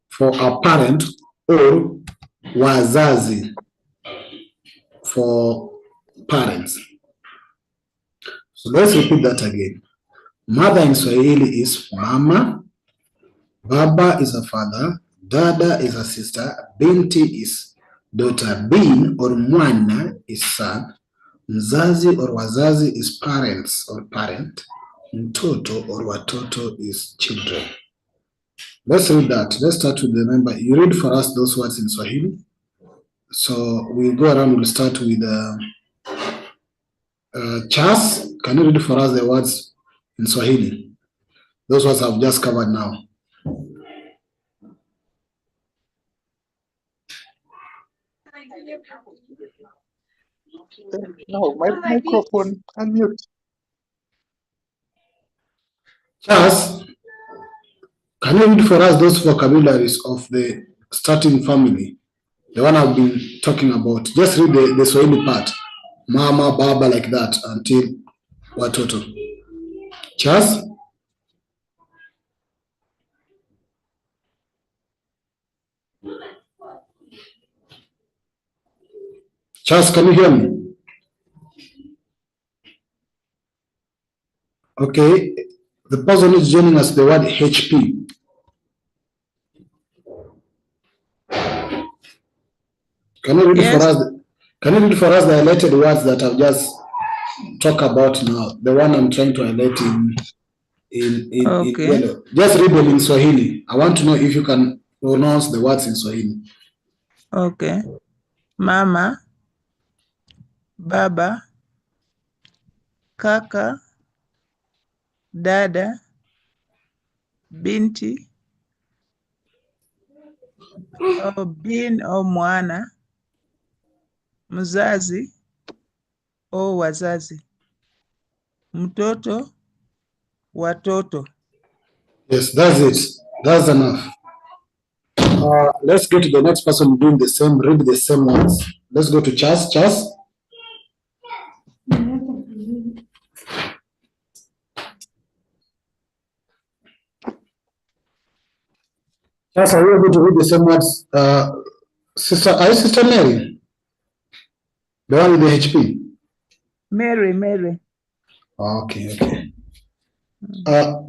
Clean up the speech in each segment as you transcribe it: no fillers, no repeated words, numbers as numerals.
for a parent, or wazazi for parents. So let's repeat that again. Mother in Swahili is mama, baba is a father, dada is a sister, binti is daughter, bin or mwana is son, mzazi or wazazi is parents or parent, mtoto or watoto is children. Let's read that. Let's start with the member. You read for us those words in Swahili. So we'll go around, we'll start with Chas. Can you read for us the words in Swahili? Those words I've just covered now. No, my microphone, unmute. Chas, can you read for us those vocabularies of the starting family? The one I've been talking about. Just read the Swahili part. Mama, baba, like that until watoto. Chas? Chas, can you hear me? Okay. The person is joining us, the word HP. Can you read Yes. for us? Can you read for us the highlighted words that I've just talked about now? The one I'm trying to highlight in yellow. Just read them in Swahili. I want to know if you can pronounce the words in Swahili. Okay. Mama, baba, kaka, dada, binti, au bin au mwana, mzazi au wazazi, mtoto, watoto. Yes, that's it. That's enough. Let's go to the next person doing the same, read the same words. Let's go to Chas. Chas? Chas, are you able to read the same words? Sister, are you Sister Mary? The one with the HP? Mary. Okay.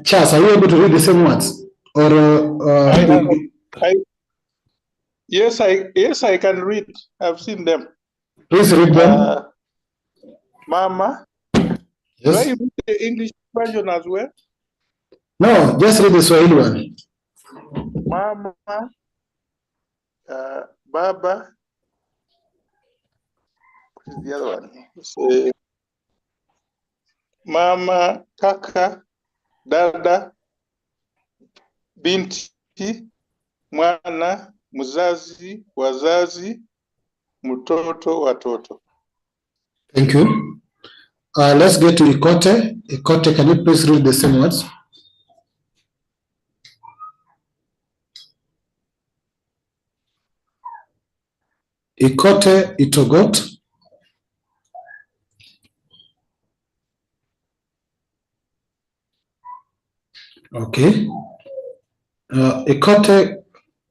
Chas, are you able to read the same words? Or Yes, I can read. I've seen them. Please read them. Mama. Yes. Do I read the English version as well? No, just read the Swahili one. Mama, baba. What is the other one? Mama, kaka, dada, binti, mwana, mzazi, wazazi, mtoto, watoto. Thank you. Let's get to Ikote. Ikote, can you please read the same words? Ikote, Itogot. Okay. Ikote,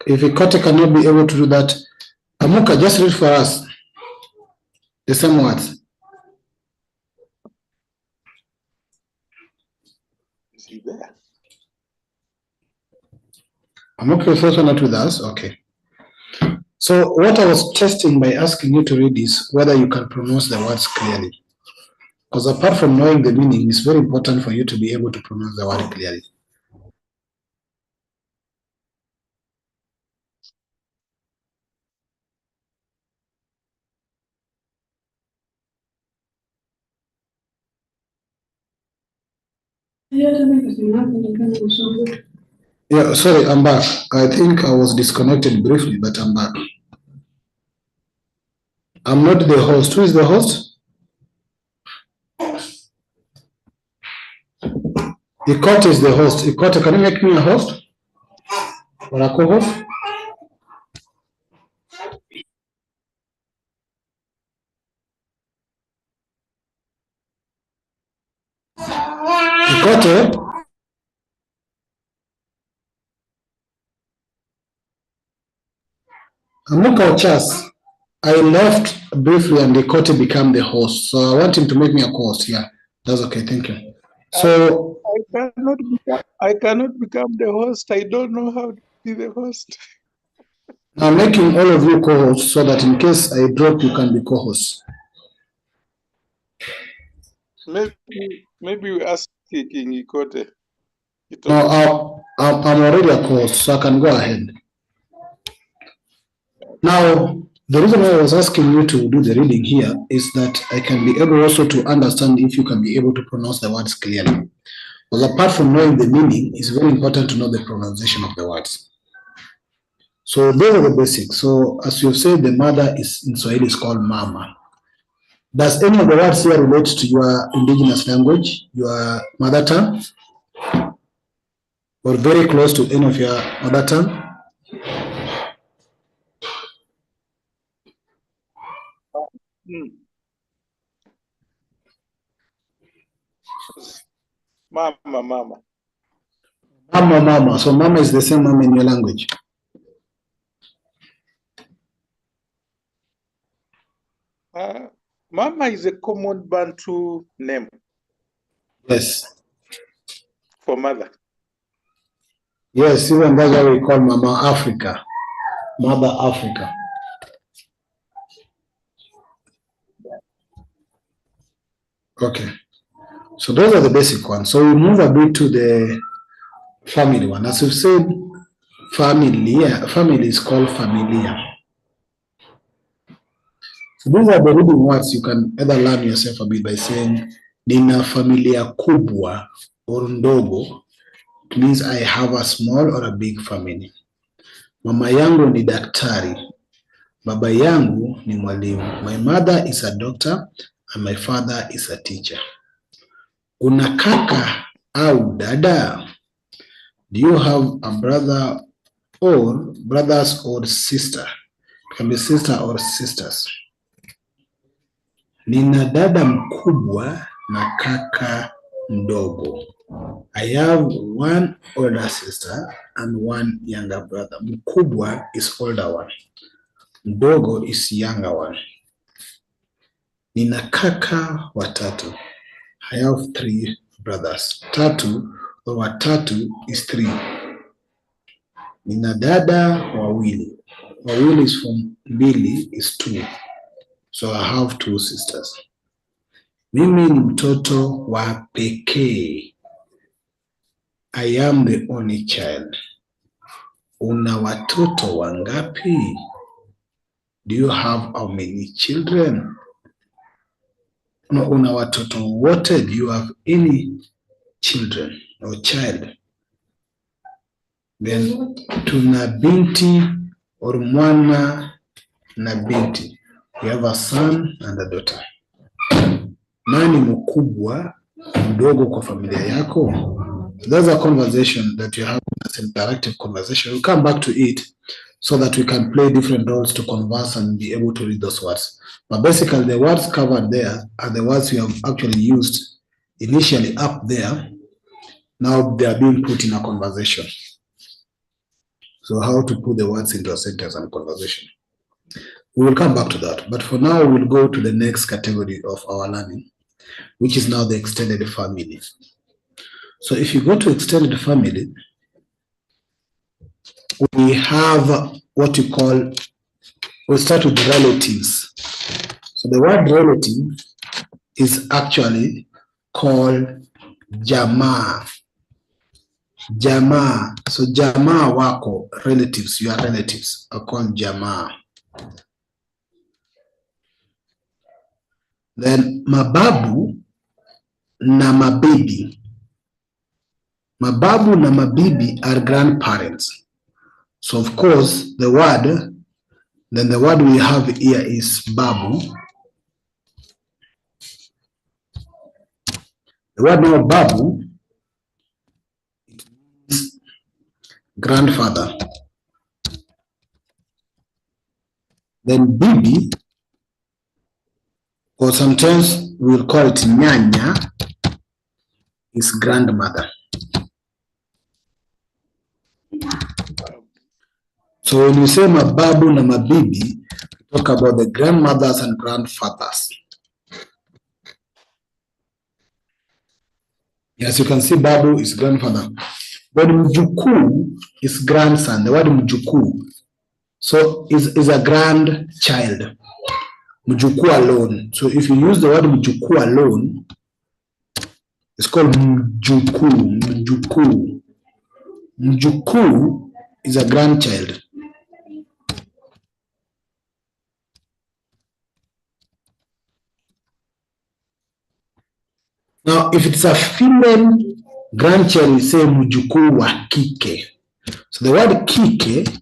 if Ikote cannot be able to do that, Amuka, just read for us the same words. Is he there? Amuka is also not with us. Okay. So what I was testing by asking you to read is whether you can pronounce the words clearly. Because apart from knowing the meaning, it's very important for you to be able to pronounce the word clearly. Yeah, sorry, I'm back. I think I was disconnected briefly, but I'm back. I'm not the host. Who is the host? Ikote is the host. Ikote, can you make me a host? Or a co-host? Ikote? Amuka Ochas, I left briefly and Dekote became the host. So I want him to make me a co-host. Yeah, that's okay. Thank you. So I cannot become the host. I don't know how to be the host. I'm making all of you co-hosts so that in case I drop, you can be co-hosts. Maybe we ask King Ikote. No, I'm already a co-host, so I can go ahead. Now, the reason why I was asking you to do the reading here is that I can be able also to understand if you can be able to pronounce the words clearly. Because apart from knowing the meaning, it's very important to know the pronunciation of the words. So those are the basics. So as you've said, the mother is in Swahili is called mama. Does any of the words here relate to your indigenous language, your mother tongue? Or very close to any of your mother tongue? Mama. Mama. So mama is the same mama in your language. Mama is a common Bantu name. Yes. For mother. Yes, even that's why we call Mama Africa. Mother Africa. Okay. So those are the basic ones. So we move a bit to the family one. As we've said, family is called familia. So these are the reading words you can either learn yourself a bit by saying, Nina familia kubwa or ndogo. It means I have a small or a big family. Mama yangu ni daktari. Baba yangu ni mwalimu. My mother is a doctor and my father is a teacher. Una kaka au dada? Do you have a brother or brothers or sister? It can be sister or sisters. Nina dada mkubwa na kaka mdogo. I have one older sister and one younger brother. Mkubwa is older one. Mdogo is younger one. Nina kaka watatu. I have 3 brothers. Tatu or watatu is 3. Nina dada wawili. Wawili is from mbili is 2. So I have 2 sisters. Mimi ni mtoto wa pekee. I am the only child. Una watoto wangapi? Do you have how many children? No, una watoto wote? Do you have any children or child? Then tuna binti or mwana na binti. We have a son and a daughter. Nani mkubwa mdogo kwa familia yako? That's a conversation that you have, as an interactive conversation. We'll come back to it so that we can play different roles to converse and be able to read those words. But basically, the words covered there are the words we have actually used initially up there. Now they are being put in a conversation. So how to put the words into a sentence and conversation. We will come back to that. But for now, we'll go to the next category of our learning, which is now the extended family. So if you go to extended family, we have what you call, we'll start with relatives. So the word relative is actually called jamaa. Jamaa. So jamaa wako, relatives, your relatives are called jamaa. Then mababu na mabibi. Mababu na mabibi are grandparents. So of course, the word we have here is babu. The word now babu, it means grandfather. Then bibi, or sometimes we'll call it nyanya, is grandmother. So when you say mababu na mabibi, talk about the grandmothers and grandfathers. Yes, you can see babu is grandfather. But mjukuu is grandson. The word mjukuu. So is a grandchild. Mjukuu alone. So if you use the word mjukuu alone, it's called mjukuu. Mjukuu. Mjukuu is a grandchild. Now, if it's a female grandchild, we say mjukuu wa kike. So the word kike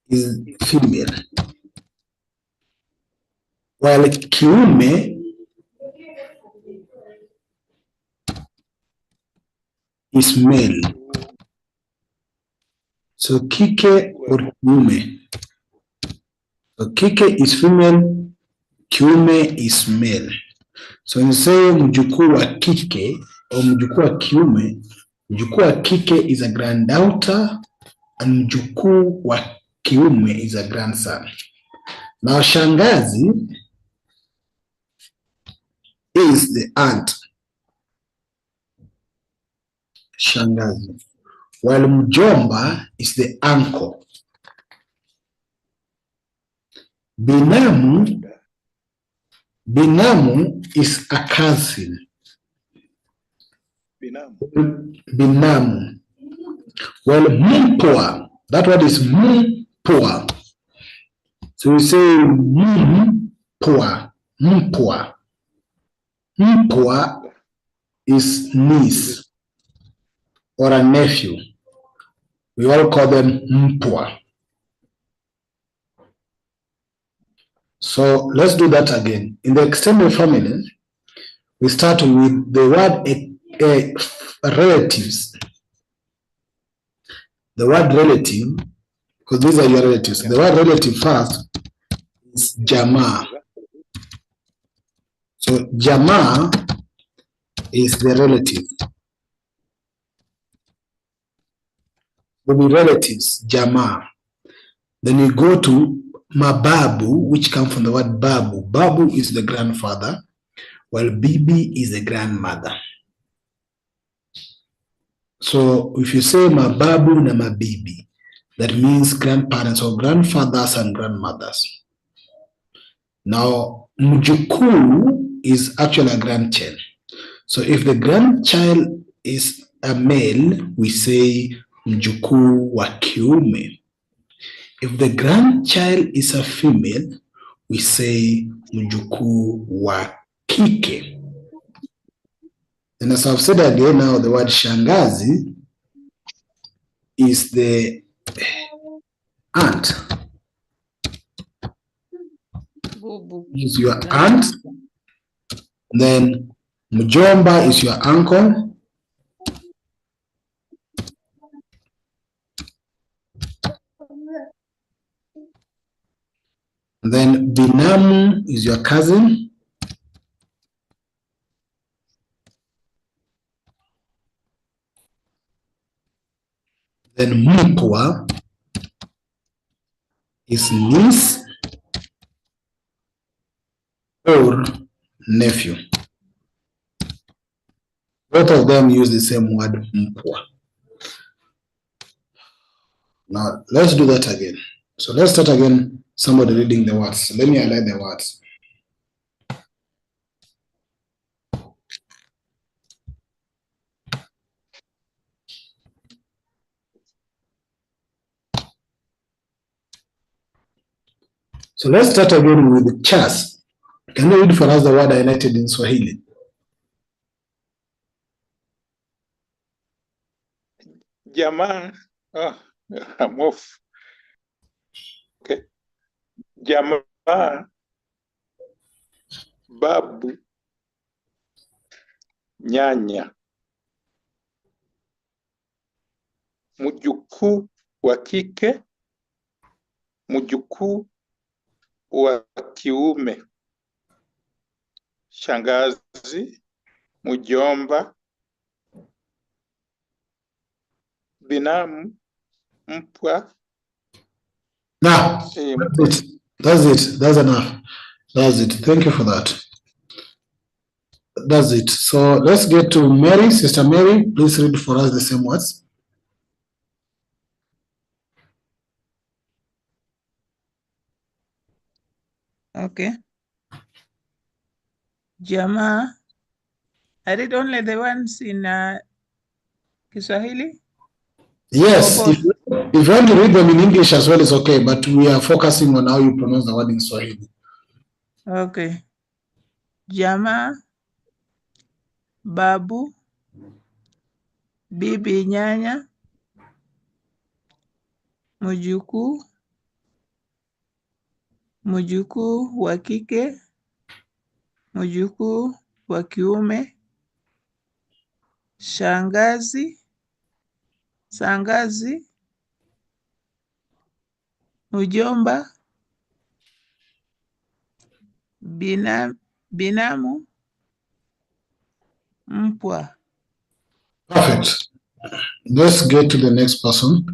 is female, while kiume is male. So kike or kiume. So kike is female, kiume is male. So when you say mjukuu wa kike or mjukuu wa kiume, mjukuu wa kike is a granddaughter and mjukuu wa kiume is a grandson. Now shangazi is the aunt. Shangazi. While mjomba is the uncle. Binamu is a cousin. Binamu. Well, mpwa, that word is mpwa. So we say mpwa. Mpwa. Mpwa is niece or a nephew. We all call them mpwa. So let's do that again. In the extended family, we start with the word relatives. The word relative, because these are your relatives. The word relative first is jamaa. So jamaa is the relative. Will be relatives, jamaa. Then you go to mababu, which come from the word babu. Babu is the grandfather, while bibi is the grandmother. So if you say mababu na mabibi, that means grandparents or grandfathers and grandmothers. Now, mjukuu is actually a grandchild. So if the grandchild is a male, we say mjukuu wa kiume. If the grandchild is a female, we say mjukuu wa kike. And as I've said again now, the word shangazi is the aunt. Is your aunt. Then mjomba is your uncle. Then binamu is your cousin. Then mpwa is niece or nephew. Both of them use the same word mpwa. Now let's do that again. So let's start again. Somebody reading the words. So let me highlight the words. So let's start again with Charles. Can you read for us the word highlighted in Swahili? Jamaa. I'm off. Okay. Jamaa, babu, nyanya, mjukuu wa kike, mjukuu wa kiume, shangazi, mjomba, binamu, mpwa, Now, that's it. That's it. That's enough. That's it. Thank you for that. That's it. So let's get to Mary. Sister Mary, please read for us the same words. Okay. Jamaa. I read only the ones in Kiswahili. Yes, Oh, if you want to read them in English as well, it's okay, but we are focusing on how you pronounce the word in Swahili. Okay. Jamaa, babu, bibi, nyanya, mjukuu, mjukuu wa kike, mjukuu wa kiume, shangazi, sangazi, mjomba, binamu, mpwa. Perfect. Let's get to the next person.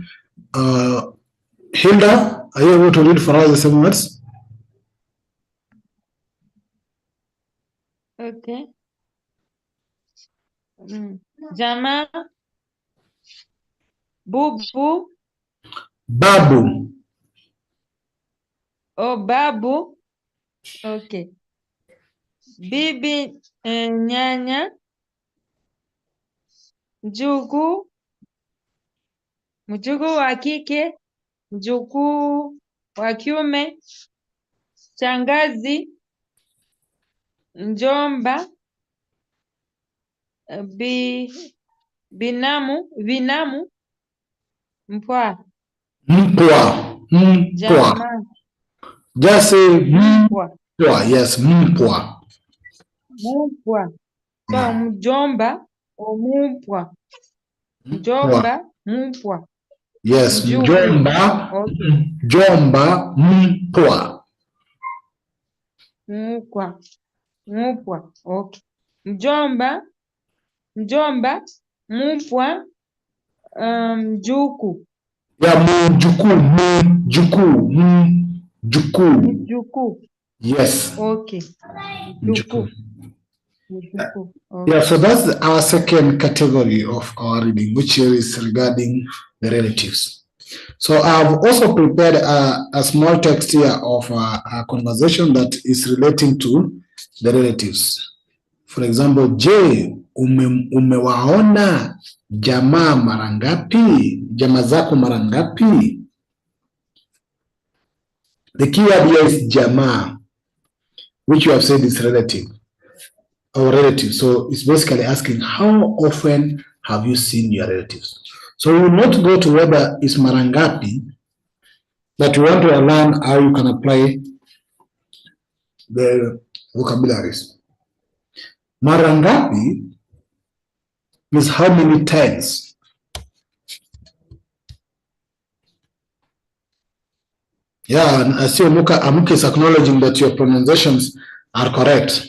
Hilda, are you able to read for us the same words? Okay. Jamaa, bubu. Babu. Oh, babu. Okay. Bibi, nyanya, mjukuu, mjukuu wa kike, mjukuu wa kiume, shangazi, mjomba, binamu, mpwa. Mpwa. Mpwa. Jamaa, Just say mpwa. mpwa. Yes, mpwa. Mpwa. So mjomba o mpwa. Mjomba, mpwa. Yes, Mjukuu. mjomba. Okay. Mjomba, mpwa. Mpwa. Okay. Mjomba, mpwa, mjukuu. Yeah, mjukuu. Mjukuu. Yes. Okay. Mjukuu. Mjukuu. Okay. Yeah, so that's our second category of our reading, which is regarding the relatives. So I've also prepared a small text here of a conversation that is relating to the relatives. For example, je, umewaona jamaa mara ngapi? Jamaa zako mara ngapi? The key word here is jamaa, which you have said is relative or relative. So it's basically asking, how often have you seen your relatives? So we will not go to whether it's mara ngapi, but we want to learn how you can apply the vocabularies. Mara ngapi means how many times. Yeah, and I see Amuka is acknowledging that your pronunciations are correct.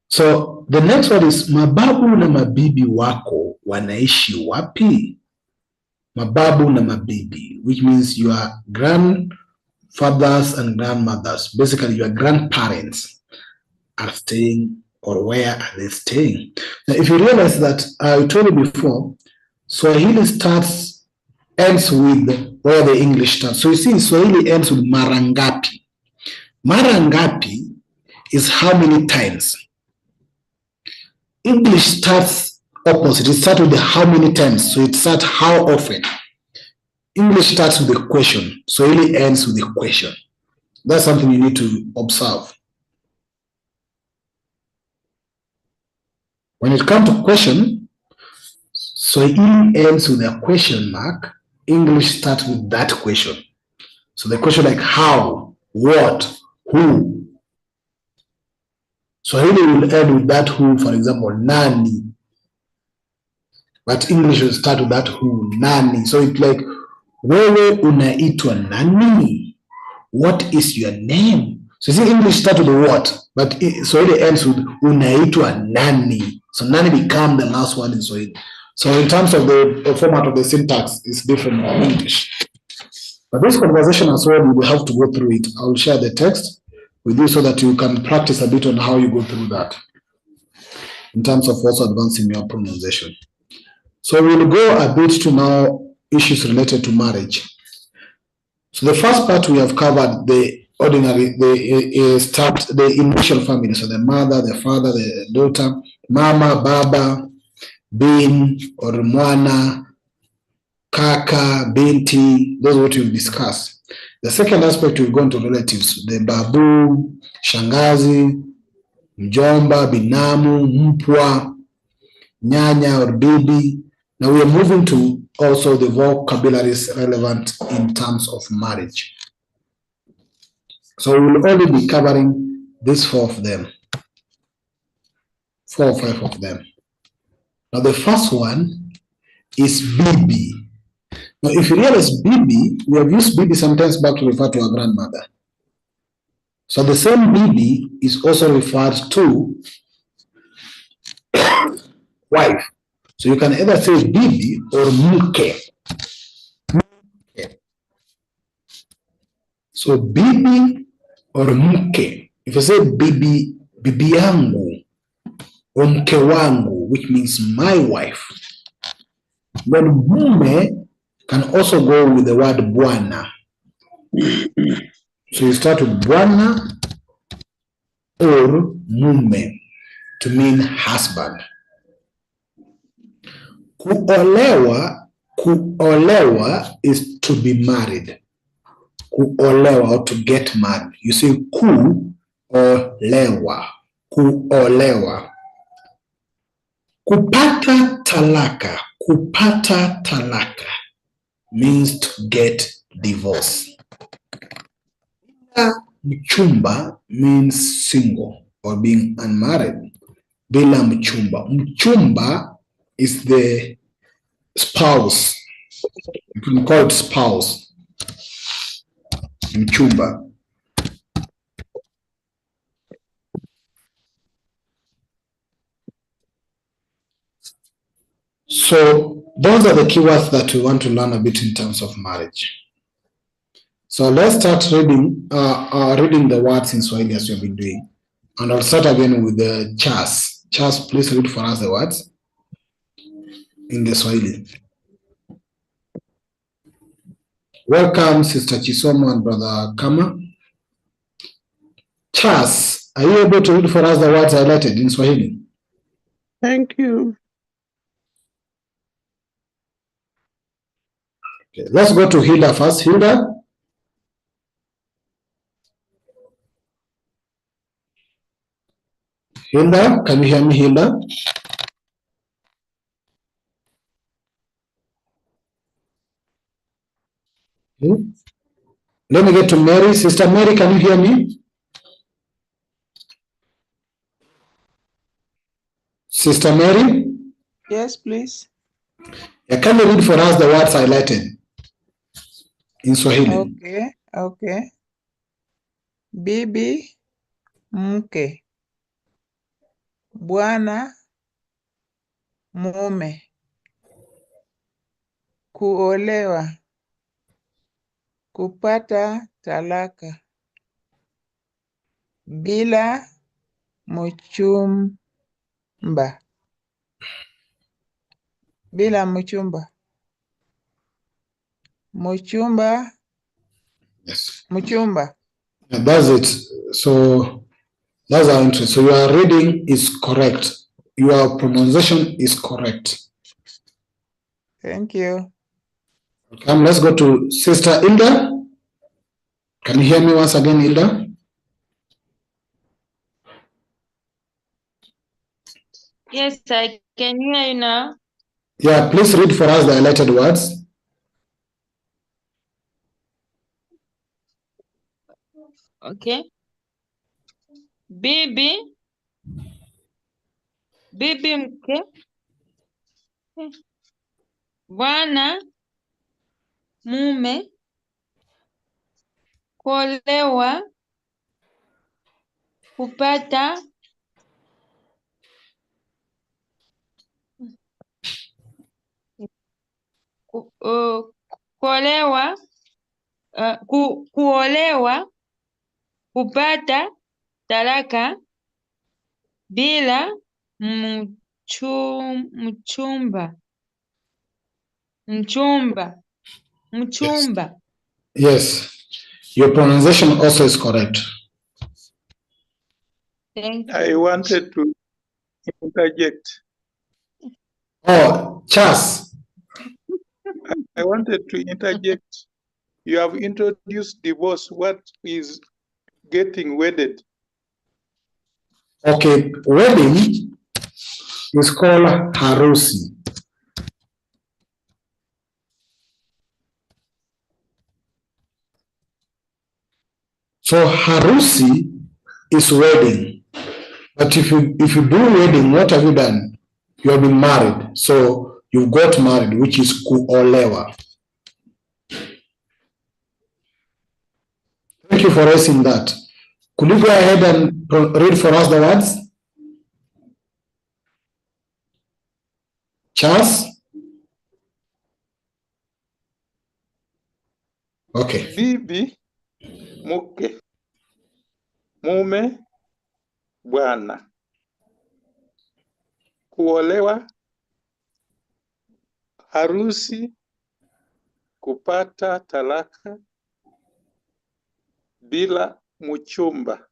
So the next one is mababu na mabibi wako wanaishi wapi? Mababu na mabibi, which means your grandfathers and grandmothers, basically your grandparents, are staying, or where are they staying? Now, if you realize that I told you before, Swahili ends with where the English starts. So you see, Swahili ends with marangapi. Marangapi is how many times. English starts opposite. It starts with the how many times. So it starts how often. English starts with the question. Swahili ends with the question. That's something you need to observe. When it comes to question, Swahili ends with a question mark. English starts with that question. So the question like how, what, who. Swahili will end with that who, for example, nani. But English will start with that who, nani. So it's like, wewe unaitwa nani? What is your name? So see, English starts with the what, but Swahili ends with unaitwa nani. So nani becomes the last one in Swahili. So in terms of the format of the syntax, it's different from English. But this conversation as well, we have to go through it. I will share the text with you so that you can practice a bit on how you go through that in terms of also advancing your pronunciation. So we'll go a bit to now issues related to marriage. So the first part we have covered the ordinary, the initial family. So the mother, the father, the daughter, mama, baba, bin or mwana, kaka, binti, those are what we've discussed. The second aspect we've gone to relatives, the babu, shangazi, mjomba, binamu, mpwa, nyanya or bibi. Now we are moving to also the vocabularies relevant in terms of marriage. So we will only be covering these 4 of them, 4 or 5 of them. Now the first one is bibi. Now if you realize bibi, we have used bibi sometimes back to refer to our grandmother. So the same bibi is also referred to wife. So you can either say bibi or mke. So bibi or mke. If you say bibi, bibi yangu or mke wangu, which means my wife, then mume can also go with the word bwana. So you start with bwana or mume to mean husband. Kuolewa is to be married. Kuolewa or to get married. You say kuolewa. Kuolewa. Kupata talaka. Kupata talaka means to get divorce. Mchumba means single or being unmarried. Bila mchumba. Mchumba is the spouse. You can call it spouse. Mchumba. So those are the keywords that we want to learn a bit in terms of marriage. So let's start reading the words in Swahili as we've been doing. And I'll start again with the Chas. Chas, please read for us the words in the Swahili. Welcome, Sister Chisomo and Brother Kama. Chas, are you able to read for us the words highlighted in Swahili? Thank you. Okay, let's go to Hilda first. Hilda? Hilda, can you hear me, Hilda? Okay. Let me get to Mary. Sister Mary, can you hear me? Sister Mary? Yes, please. Yeah, can you read for us the words highlighted in Swahili? Okay. Bibi, mke. Bwana, mume. Kuolewa. Kupata talaka. Bila mchumba. Bila mchumba. Mchumba. Yes. Mchumba. And that's it. So that's our interest. So your reading is correct. Your pronunciation is correct. Thank you. Okay, let's go to Sister Hilda. Can you hear me once again, Hilda? Yes, I can hear you now. Yeah, please read for us the highlighted words. Okay. Bibi mke. Bwana mume. Kuolewa. Kupata kuolewa. kuolewa, kupata talaka bila mchumba. Yes. Your pronunciation also is correct. Thank you. I wanted to interject. Oh, Charles. I wanted to interject. You have introduced divorce. What is getting wedded? Okay, wedding is called harusi. So harusi is wedding. But if you do wedding, what have you done? You have been married. So you got married, which is kuolewa. Thank you for raising that. Could you go ahead and read for us the words? Charles? Okay. Bibi, mke, mume, bwana. Kuolewa, harusi, kupata talaka, bila mchumba.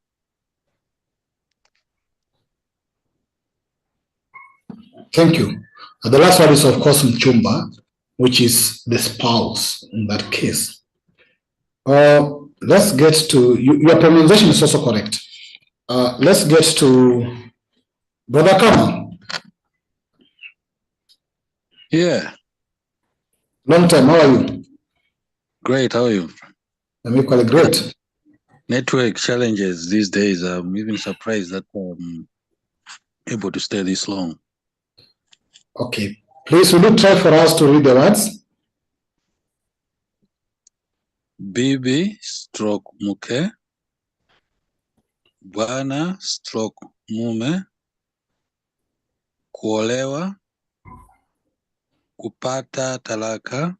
Thank you. The last word is, of course, mchumba, which is the spouse in that case. Let's get to, your pronunciation is also correct. Let's get to Brother Kama. Yeah. Long time, how are you? Great, how are you? I'm equally great. Network challenges these days. I'm even surprised that I'm able to stay this long. Okay. Please, will you try for us to read the words? Bibi stroke mke, bwana stroke mume, kuolewa, kupata talaka,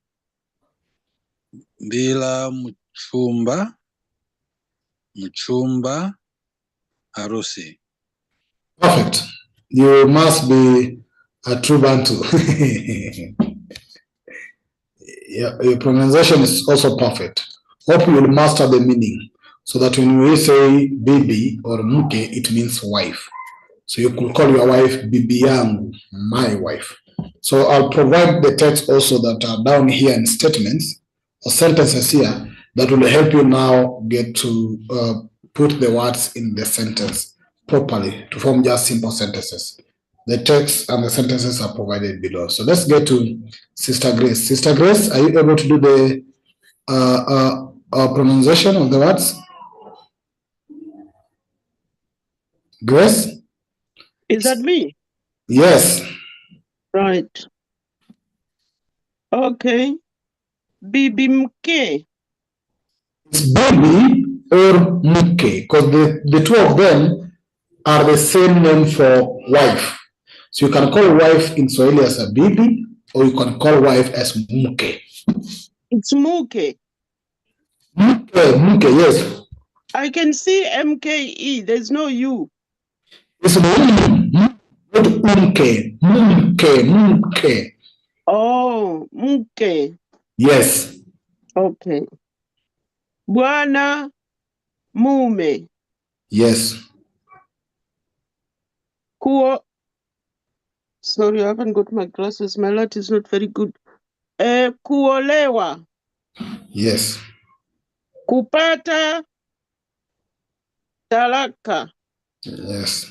bila mchumba, harusi. Perfect. You must be a true Bantu. Your pronunciation is also perfect. Hope you will master the meaning so that when we say bibi or mke, it means wife. So you could call your wife bibi yangu, my wife. So I'll provide the text also that are down here in statements or sentences here that will help you now get to put the words in the sentence properly to form just simple sentences. The text and the sentences are provided below. So let's get to Sister Grace. Sister Grace, are you able to do the pronunciation of the words? Grace? Is that me? Yes. Right. Okay. Bibi mke. It's baby or mke, because the two of them are the same name for wife. So you can call wife in Swahili as a bibi, or you can call wife as mke. It's muke. Mke, yes. I can see MKE. There's no U. It's not mke. Oh, mke. Yes. Okay. Bwana mume. Yes. Sorry, I haven't got my glasses. My light is not very good. Kuolewa. Yes. Kupata talaka. Yes.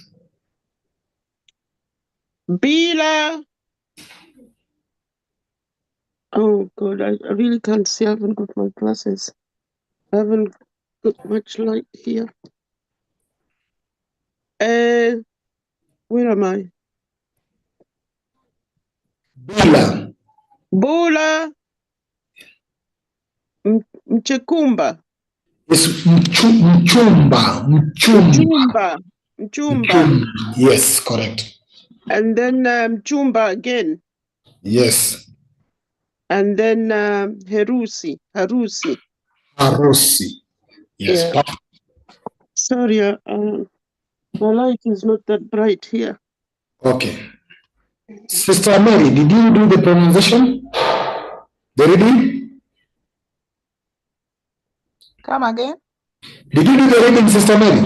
Bila. Oh God, I really can't see. I haven't got my glasses. I haven't got much light here. Where am I? Bila. Bula. Mchekumba. It's mchumba. Mchumba. Yes, correct. And then mchumba again. Yes. And then harusi. Harusi. Yes. Yeah. Sorry, my light is not that bright here. Okay. Sister Mary, did you do the pronunciation? The reading? Come again? Did you do the reading, Sister Mary?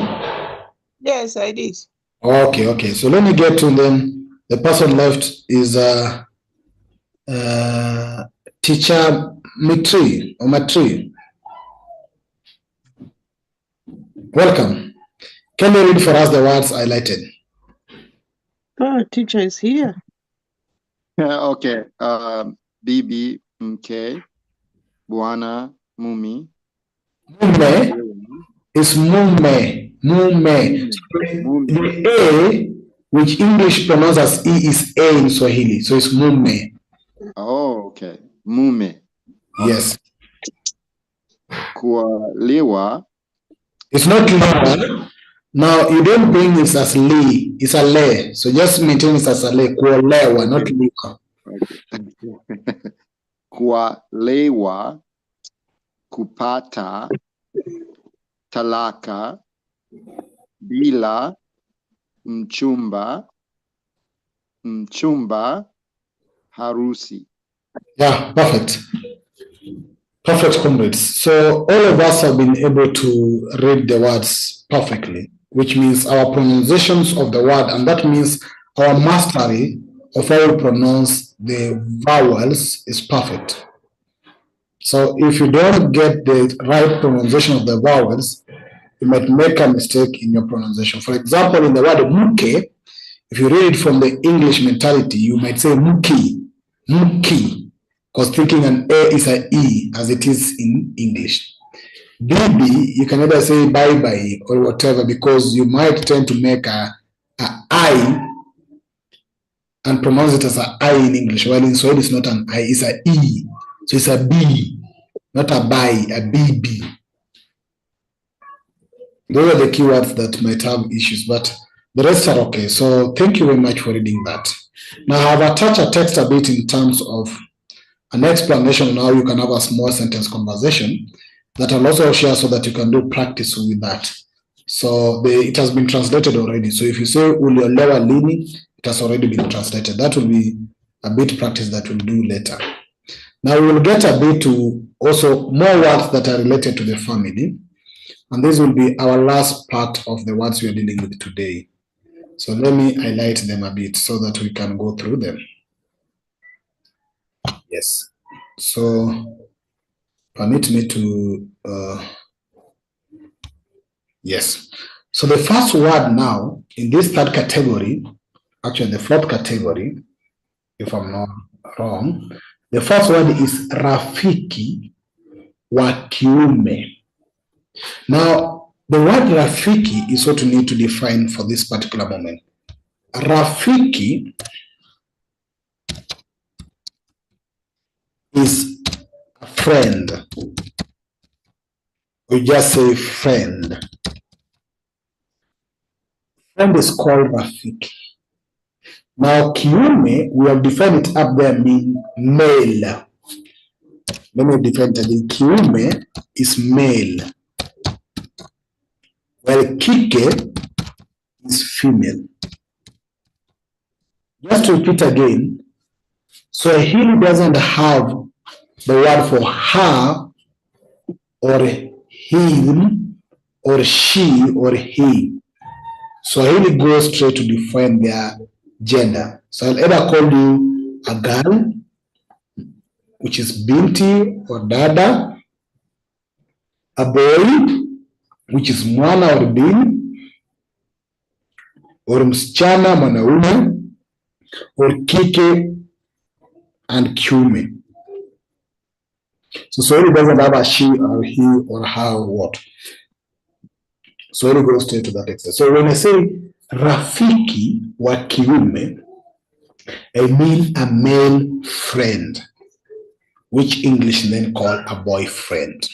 Yes, I did. Okay. So let me get to them. The person left is teacher Mitri or Matri. Welcome. Can you read for us the words highlighted? Teacher is here. Okay. Bibi, mke, bwana, mumi. Mume is mume. The A, which English pronounces as E, is A in Swahili. So it's mume. Oh, okay. Mume. Yes. Kuolewa. It's not liwa. Now you don't bring this as li. It's a le. So just maintain it as a le. Kuolewa, not liwa. Okay. Kuolewa, kupata, talaka, bila, mchumba, harusi. Yeah, perfect. Perfect, comrades. So all of us have been able to read the words perfectly, which means our pronunciations of the word, and that means our mastery of how we pronounce the vowels is perfect. So if you don't get the right pronunciation of the vowels, you might make a mistake in your pronunciation. For example, in the word muke, if you read it from the English mentality, you might say muki, because thinking an A is an E as it is in English. Bibi, you can either say bye-bye or whatever, because you might tend to make a I and pronounce it as an I in English, while in Swahili it's not an I, it's an E. So it's a B, not a bye, a BB. Those are the keywords that might have issues, but the rest are okay. So thank you very much for reading that. Now I have attached a text a bit in terms of an explanation on how you can have a small sentence conversation that I'll also share so that you can do practice with that. So it has been translated already. So if you say uliolewa lini, it has already been translated. That will be a bit practice that we'll do later. Now we will get a bit to also more words that are related to the family. And this will be our last part of the words we are dealing with today. So let me highlight them a bit so that we can go through them. Yes. So permit me to, yes. So the first word now in this third category, actually the fourth category, if I'm not wrong, the first word is rafiki wa kiume. Now, the word rafiki is what we need to define for this particular moment. Rafiki is a friend. We just say friend. Friend is called rafiki. Now, kiume, we have defined it up there, mean male. Let me define it again. Kiume is male, while kike is female. Just to repeat again, Swahili doesn't have the word for her or him or she or he. Swahili goes straight to define their gender. So I'll either call you a girl, which is binti or dada, a boy, which is mwana or bin, or msichana, mwanaume, or kike and kiume. So Swahili doesn't have a she or he or her or what. Swahili goes straight to that extent. So when I say rafiki wa kiume, I mean a male friend, which English then call a boyfriend.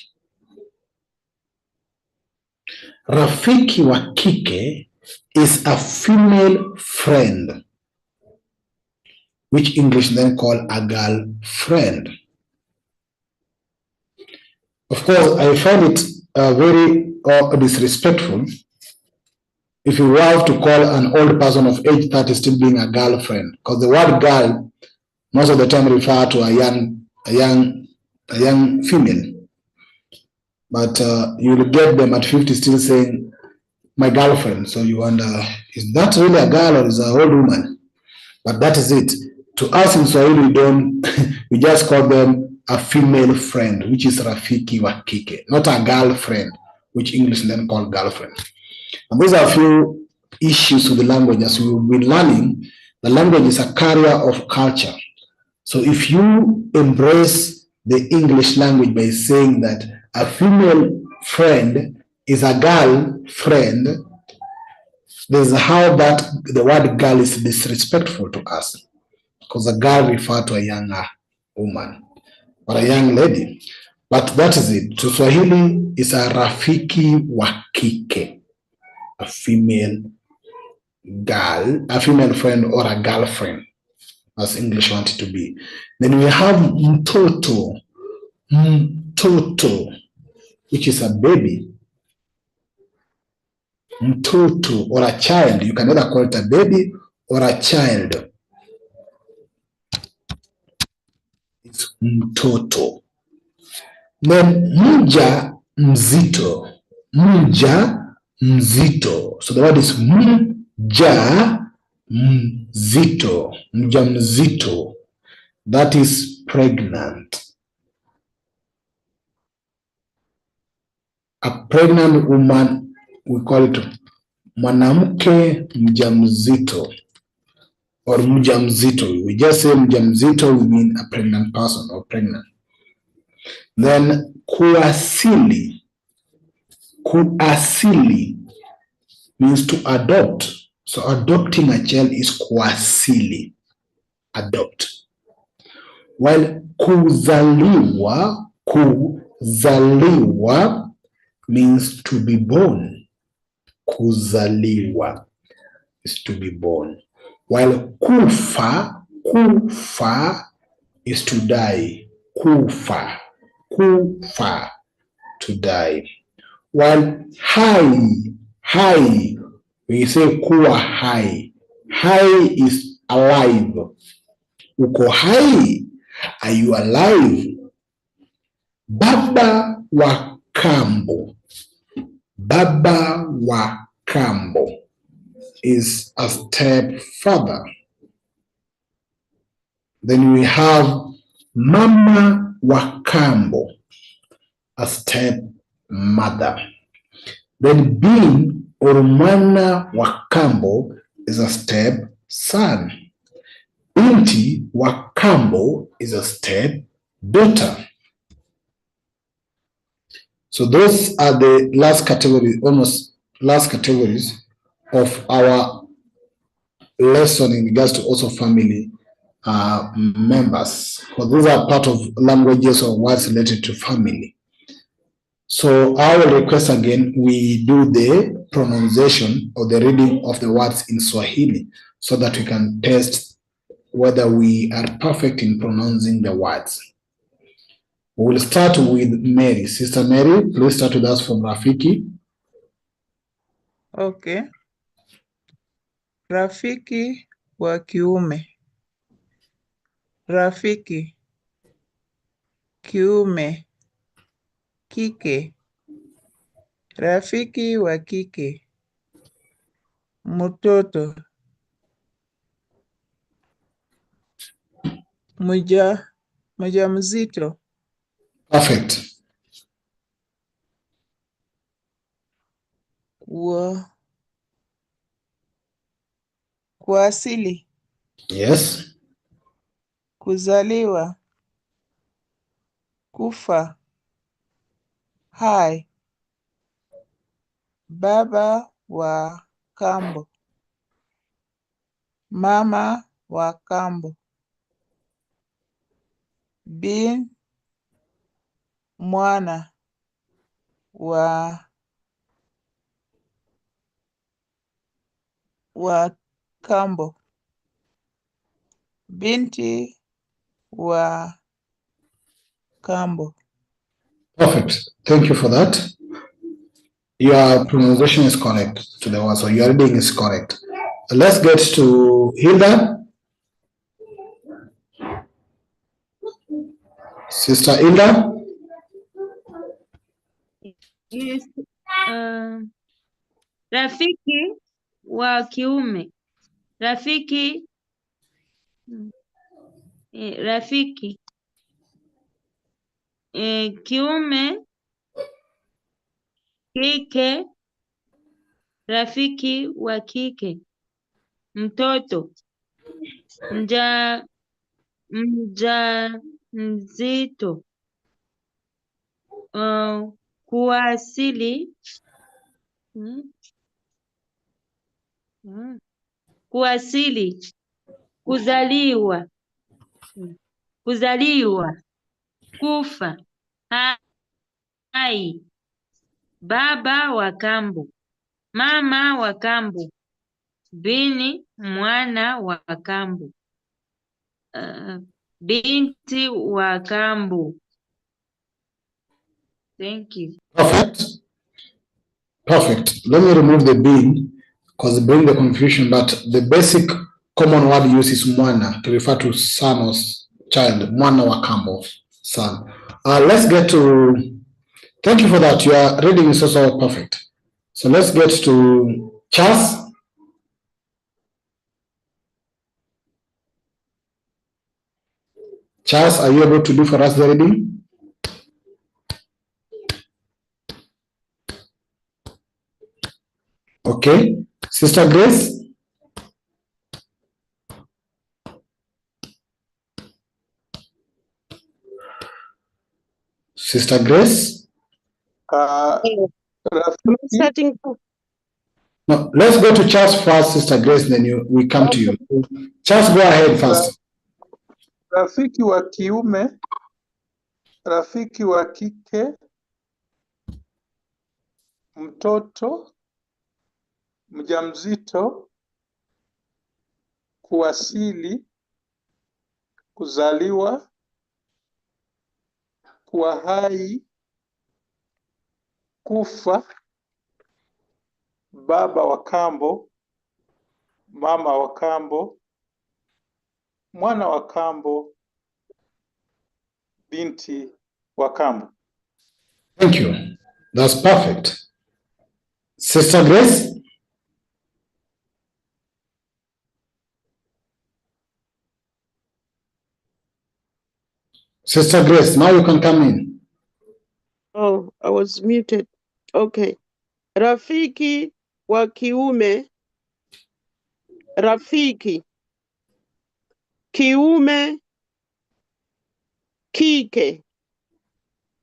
Rafiki wa kike is a female friend, which English then call a girlfriend. Of course, I find it very disrespectful if you have to call an old person of age 30 still being a girlfriend, because the word girl most of the time refer to a young female. But you will get them at 50 still saying my girlfriend. So you wonder, is that really a girl or is it an old woman? But that is it. To us in Swahili, we don't, we just call them a female friend, which is rafiki wa kike, not a girlfriend, which English then call girlfriend. And these are a few issues with the language. As we've been learning, the language is a carrier of culture. So if you embrace the English language by saying that a female friend is a girl friend, this is how that the word girl is disrespectful to us, because a girl refers to a younger woman or a young lady. But that is it. To Swahili, is a rafiki wa kike, a female girl, a female friend or a girlfriend, as English want it to be. Then we have mtoto, which is a baby. Mtoto, or a child. You can either call it a baby or a child. It's mtoto. Then mja mzito. Mja mzito. So the word is mja mzito. Mja mzito. That is pregnant. A pregnant woman, we call it mwanamke mjamzito or mjamzito. We just say mjamzito, we mean a pregnant person or pregnant. Then kuasili. Kuasili means to adopt. So adopting a child is kuasili, adopt. While kuzaliwa means to be born. Kuzaliwa is to be born. While kufa is to die. Kufa, to die. While hai, we say kuwa hai. Hai is alive. Uko hai, are you alive? Baba wa kambo. Baba wa kambo is a stepfather. Then we have mama wa kambo, a stepmother. Then bin or mwana wa kambo is a stepson. Binti wa kambo is a stepdaughter. So those are the last category, almost last categories of our lesson in regards to also family members. Because these are part of languages or words related to family. So I will request again, we do the pronunciation or the reading of the words in Swahili so that we can test whether we are perfect in pronouncing the words. We will start with Mary. Sister Mary, please start with us from Rafiki. Okay. Rafiki wa kiume. Rafiki. Kiume. Kike. Rafiki wa kike. Mtoto. Mjamzito. Perfect. Kuasili. Yes. Kuzaliwa. Kufa. Hai. Baba wa kambo. Mama wa kambo. Bin mwana wa kambo. Binti wa kambo. Perfect. Thank you for that. Your pronunciation is correct to the word, so your reading is correct. Let's get to Hilda. Sister Hilda. Yes. Rafiki wa kiume. Rafiki. Rafiki. Kiume. Kike. Rafiki wa kike. Mtoto. Mjamzito. Kuwasili. Kuwasili. Kuzaliwa. Kuzaliwa. Kufa. Hai. Baba wa kambo. Mama wa kambo. Bini mwana wa kambo. Binti wa kambo. Thank you. Perfect. Perfect. Let me remove the bean because it brings the confusion, but the basic common word used is mwana to refer to son or child. Mwana wa kambo, son. Let's get to, thank you for that. Your reading is also perfect. So let's get to Charles. Charles, are you able to do for us the reading? Okay. Sister Grace? Sister Grace? Starting. No, let's go to Charles first, Sister Grace, then we come to you. Charles, go ahead first. Rafiki wa kiume, rafiki wa kike, mtoto, mjamzito, kuwasili, kuzaliwa, kuwa hai, kufa, baba wa kambo, mama wa kambo, mwana wa kambo, binti wa kambo. Thank you. That's perfect. Sister Grace? Sister Grace, now you can come in. Oh, I was muted. Okay. Rafiki wa kiume. Rafiki. Kiume. Kike.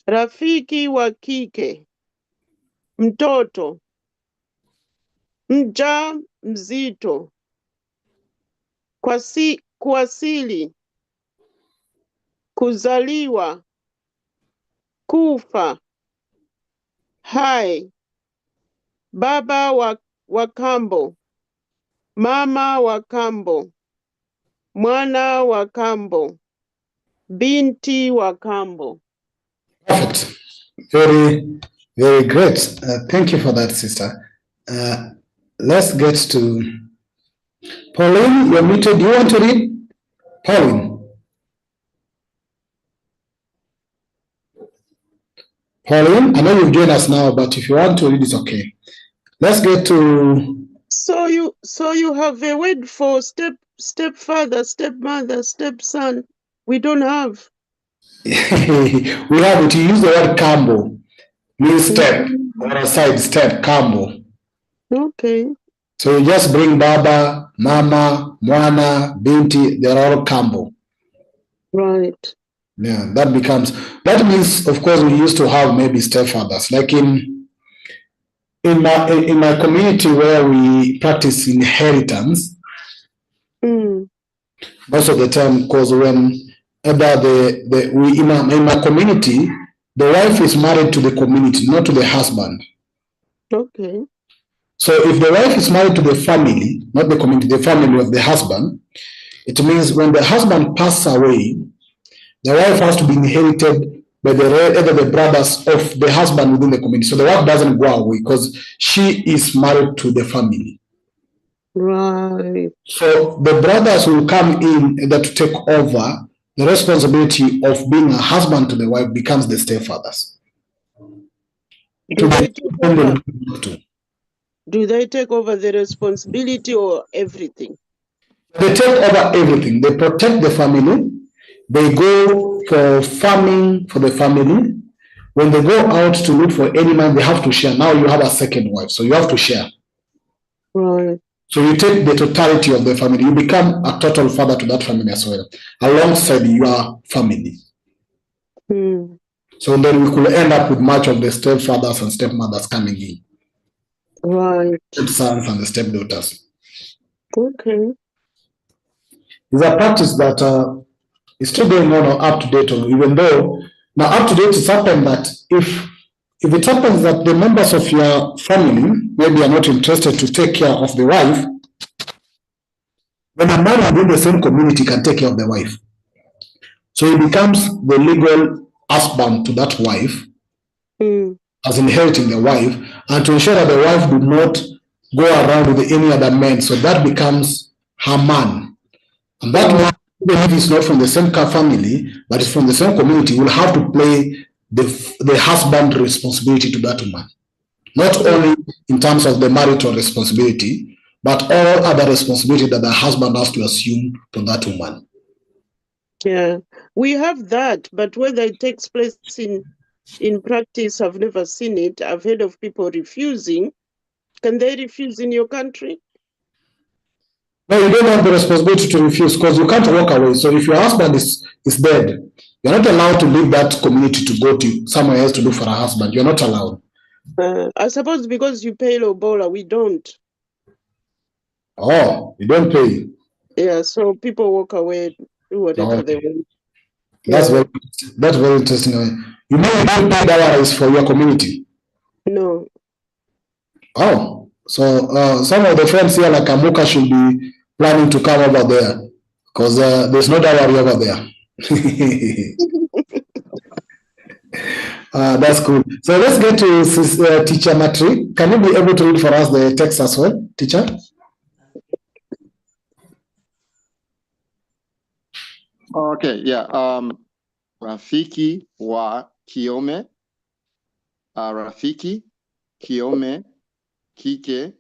Rafiki wa kike. Mtoto. Mjamzito. Kuwasili. Kuzaliwa. Kufa. Hai. Baba wa kambo. Mama wa kambo. Mwana wa kambo. Binti wa kambo. Perfect. Very, very great. Thank you for that, sister. Let's get to Pauline. You're muted. Do you want to read? Pauline. Pauline, I know you've joined us now, but if you want to read, it's okay. Let's get to. So you have a word for stepfather, stepmother, stepson. We don't have. We have to use the word kambo, means step or a side step, kambo. Okay. So you just bring baba, mama, mwana, binti, they're all kambo. Right. Yeah, that means, of course, we used to have maybe stepfathers. Like in my community where we practice inheritance, most of the time, because when either in my community, the wife is married to the community, not to the husband. Okay. So if the wife is married to the family, not the community, the family of the husband, it means when the husband passes away, the wife has to be inherited by either the brothers of the husband within the community. So the wife doesn't go away because she is married to the family. Right. So the brothers will come in either to take over the responsibility of being a husband to the wife becomes the stepfathers. Do they take over the responsibility or everything? They take over everything. They protect the family. They go for farming for the family. When they go out to look for any man, they have to share. Now you have a second wife, so you have to share. Right. So you take the totality of the family. You become a total father to that family as well, alongside your family. Hmm. So then we could end up with much of the stepfathers and stepmothers coming in. Right. Stepsons and the stepdaughters. Okay. It's a practice that is still going on or up to date, even though now up to date is something that if it happens that the members of your family maybe are not interested to take care of the wife, then a man within the same community can take care of the wife. So he becomes the legal husband to that wife, as inheriting the wife, and to ensure that the wife do not go around with any other men. So that becomes her man. And that man, even if he's not from the same family, but is from the same community, will have to play the husband responsibility to that woman. Not only in terms of the marital responsibility, but all other responsibility that the husband has to assume to that woman. Yeah, we have that, but whether it takes place in practice, I've never seen it. I've heard of people refusing. Can they refuse in your country? No, you don't have the responsibility to refuse because you can't walk away. So if your husband is dead, you're not allowed to leave that community to go to somewhere else to look for a husband. You're not allowed. I suppose because you pay lobola, we don't. Oh, you don't pay. Yeah, so people walk away, do whatever they want. That's very interesting. You mean you don't pay dowries for your community? No. Oh, so some of the friends here like Amuka should be planning to come over there because there's no dowry over there. That's cool. So let's get to Teacher Matri. Can you be able to read for us the text as well, teacher? Okay, yeah. Rafiki wa kiome. Rafiki kiome kike.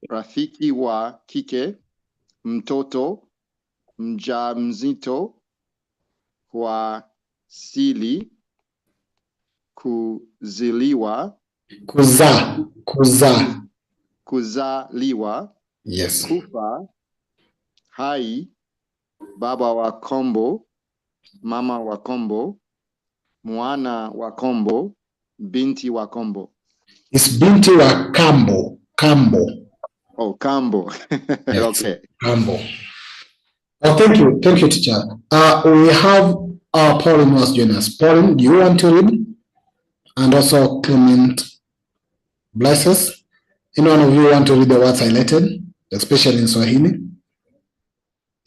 Rafiki wa kike. Mtoto mjamzito wa sili kuziliwa. Kuzaliwa. Yes. Kufa. Hai. Baba wa kombo, mama wa kombo, mwana wa kombo, binti wa kombo. It's binti wa kambo. Oh, kambo. Yes. Okay. Kambo. Oh, thank you, teacher. We have Pauline who has joined us. Pauline, do you want to read? And also Clement Blesses. Any one of you want to read the words highlighted, especially in Swahili?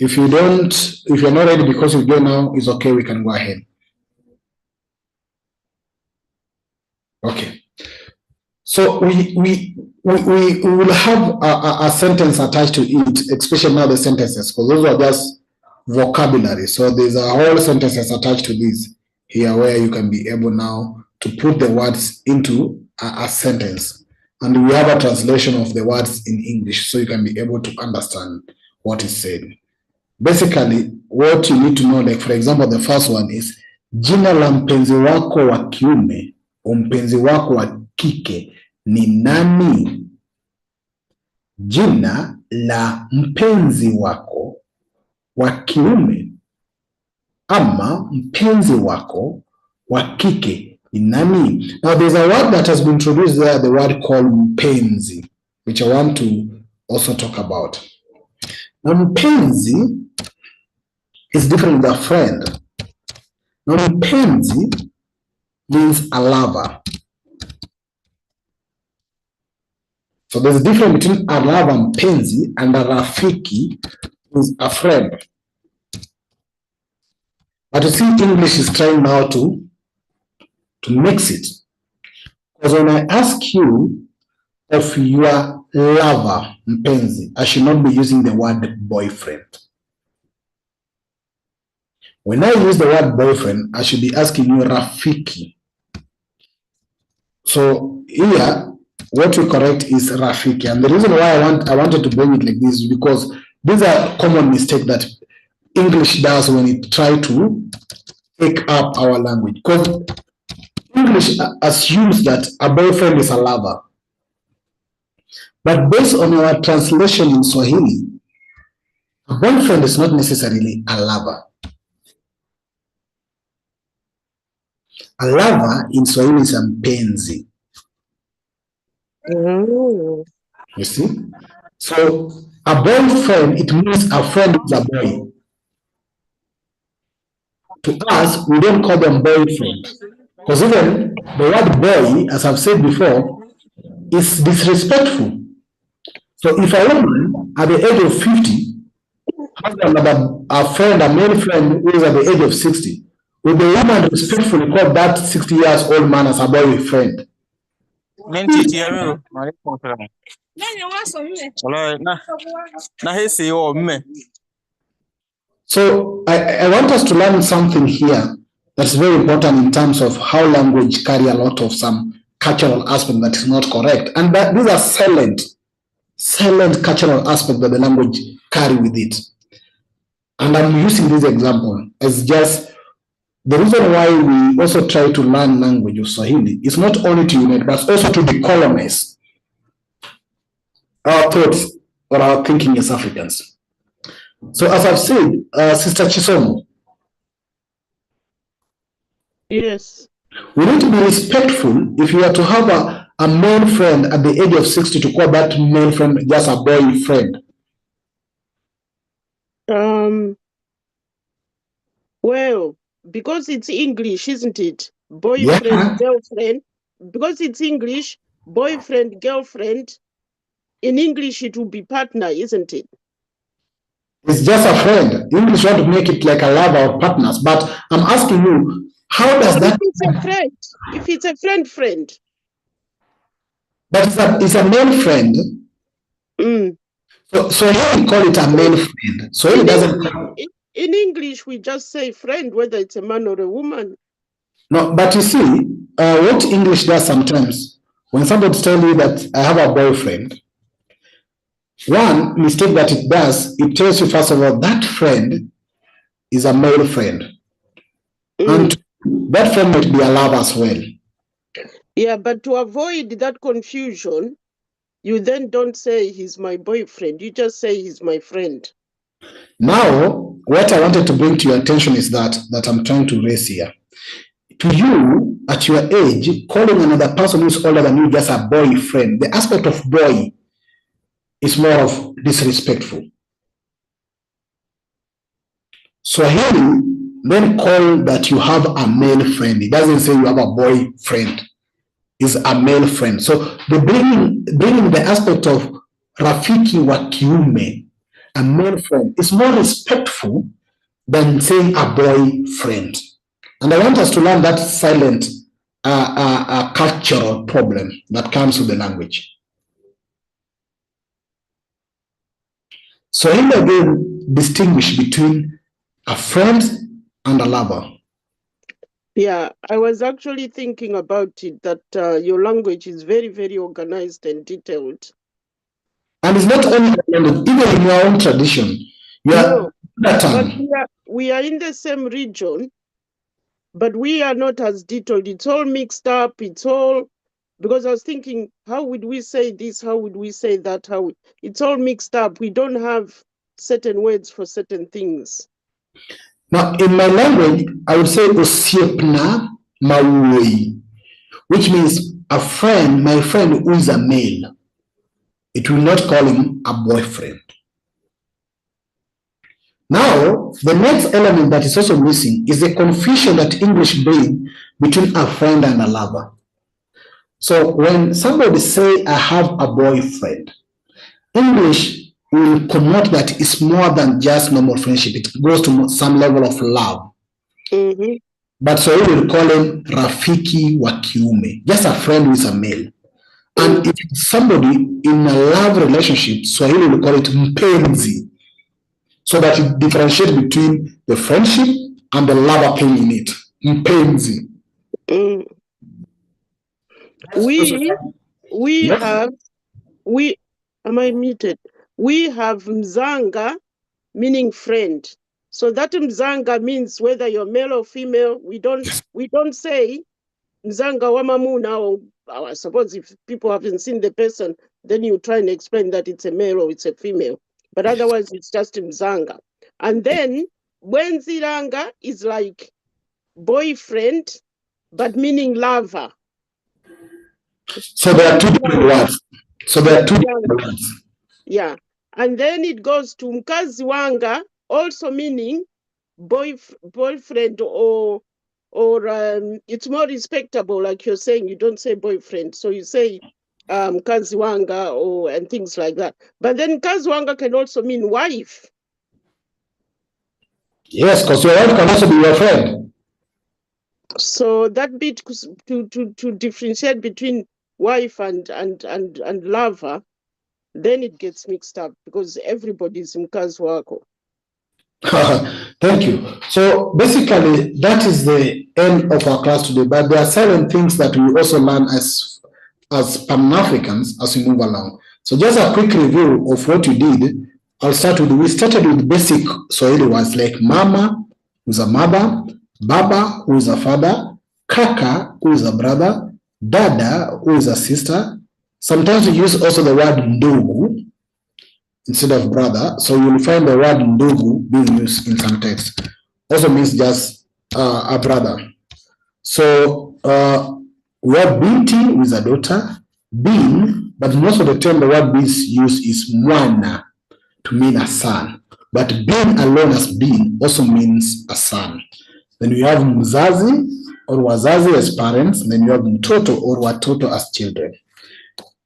If you're not ready because you go now, it's okay, we can go ahead. Okay. So we will have a sentence attached to it, especially now the sentences, because those are just vocabulary. So there's a whole sentences attached to this here where you can be able now to put the words into a sentence. And we have a translation of the words in English so you can be able to understand what is said. Basically, what you need to know, like for example, the first one is jina la mpenzi wako wa kiume, mpenzi wako wa kike ni nani? Jina la mpenzi wako wa kiume ama mpenzi wako wa kike ni nani? Now there's a word that has been introduced there, the word called mpenzi, which I want to also talk about. Now mpenzi is different than a friend. Now mpenzi means a lover. So there's a difference between a lover, mpenzi, and a rafiki, who is a friend. But you see, English is trying now to to mix it. Because when I ask you of your lover, mpenzi, I should not be using the word boyfriend. When I use the word boyfriend, I should be asking you rafiki. So here, what we correct is rafiki. And the reason why I wanted to bring it like this is because these are common mistakes that English does when it tries to take up our language. Because English assumes that a boyfriend is a lover. But based on our translation in Swahili, a boyfriend is not necessarily a lover. A lover in Swahili is a mpenzi. Oh. You see? So a boyfriend, it means a friend is a boy. To us, we don't call them boyfriend. Because even the word boy, as I've said before, is disrespectful. So if a woman at the age of 50 has a friend, a male friend who is at the age of 60, will the woman respectfully call that 60 years old man as a boyfriend? So I want us to learn something here that's very important in terms of how language carry a lot of some cultural aspect that is not correct. And that these are silent cultural aspect that the language carry with it. And I'm using this example as just the reason why we also try to learn language of Swahili is not only to unite, but also to decolonize our thoughts or our thinking as Africans. So as I've said, Sister Chisomo, Yes. we need to be respectful. If you are to have a male friend at the age of 60, to call that male friend just a boyfriend. Well, because it's English, isn't it? Boyfriend, girlfriend. Because it's English, boyfriend, girlfriend. In English, it will be partner, isn't it? It's just a friend. English want to make it like a lover or partners. But I'm asking you, how does that? If it's a friend, if it's a friend. But it's a male friend. Mm. So how do you call it a male friend? So it doesn't. In English, we just say friend, whether it's a man or a woman. No, but you see, what English does sometimes, when somebody tells you that I have a boyfriend, one mistake that it does, it tells you first of all that friend is a male friend, and that friend might be a lover as well. Yeah, but to avoid that confusion, you then don't say he's my boyfriend. You just say he's my friend. Now, what I wanted to bring to your attention is that I'm trying to raise here. To you, at your age, calling another person who's older than you just a boyfriend, the aspect of boy is more of disrespectful. Swahili then call that you have a male friend. It doesn't say you have a boyfriend. It's a male friend. So the bringing the aspect of rafiki wa kiume, a male friend, is more respectful than saying a boyfriend. And I want us to learn that silent cultural problem that comes with the language. So here again, distinguish between a friend and a lover. Yeah, I was actually thinking about it, that your language is very, very organized and detailed. And it's not only even in your own tradition. No, but we are in the same region, but we are not as detailed. It's all mixed up. It's all, because I was thinking, how would we say this? How would we say that? It's all mixed up. We don't have certain words for certain things. Now, in my language, I would say osiepna mawui, which means a friend, my friend who is a male. It will not call him a boyfriend. Now, the next element that is also missing is the confusion that English brings between a friend and a lover. So when somebody say, I have a boyfriend, English will connote that it's more than just normal friendship. It goes to some level of love. Mm-hmm. but Swahili will call him rafiki wa kiume, just a friend who is a male. And if somebody in a love relationship, Swahili will call it mpenzi, so that it differentiates between the friendship and the love appeal in it. Mpenzi. Am I muted? We have mzanga, meaning friend. So that mzanga means whether you're male or female. We don't say mzanga wa mamuna, or I suppose if people haven't seen the person, then you try and explain that it's a male or it's a female. But otherwise, it's just mzanga. And then bwenziranga is like boyfriend, but meaning lover. So there are two different words. Yeah. And then it goes to mkazi wanga, also meaning boyfriend, or it's more respectable, like you're saying. You don't say boyfriend, so you say mkazi wanga, and things like that. But then mkazi wanga can also mean wife. Yes, because your wife can also be your friend. So that bit to differentiate between wife and lover, then it gets mixed up because everybody's mkazi wako. Thank you. So basically, that is the end of our class today. But there are certain things that we also learn as Pan-Africans as we move along. So just a quick review of what we did. I'll start with, we started with basic Swahili words like mama, who's a mother, baba, who is a father, kaka, who is a brother, dada, who is a sister. Sometimes we use also the word ndugu instead of brother. So you'll find the word ndugu being used in some texts. Also means just a brother. So we have binti, who is a daughter, bin, but most of the time the word being used is mwana, to mean a son. But bin alone as bin also means a son. Then we have mzazi or wazazi as parents. Then you have mtoto or watoto as children.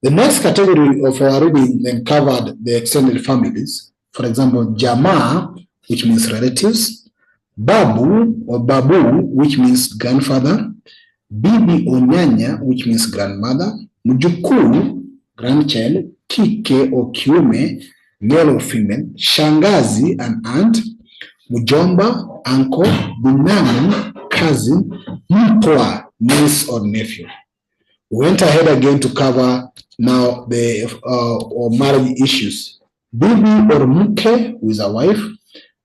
The next category of our reading then covered the extended families. For example, jamaa, which means relatives, babu or babu, which means grandfather, bibi or nyanya, which means grandmother, mjukuu, grandchild, kike or kiume, male or female, shangazi, an aunt, mjomba, uncle, binamu, cousin, mpwa, niece or nephew. We went ahead again to cover now the marriage issues. Bibi or mke, who is a wife,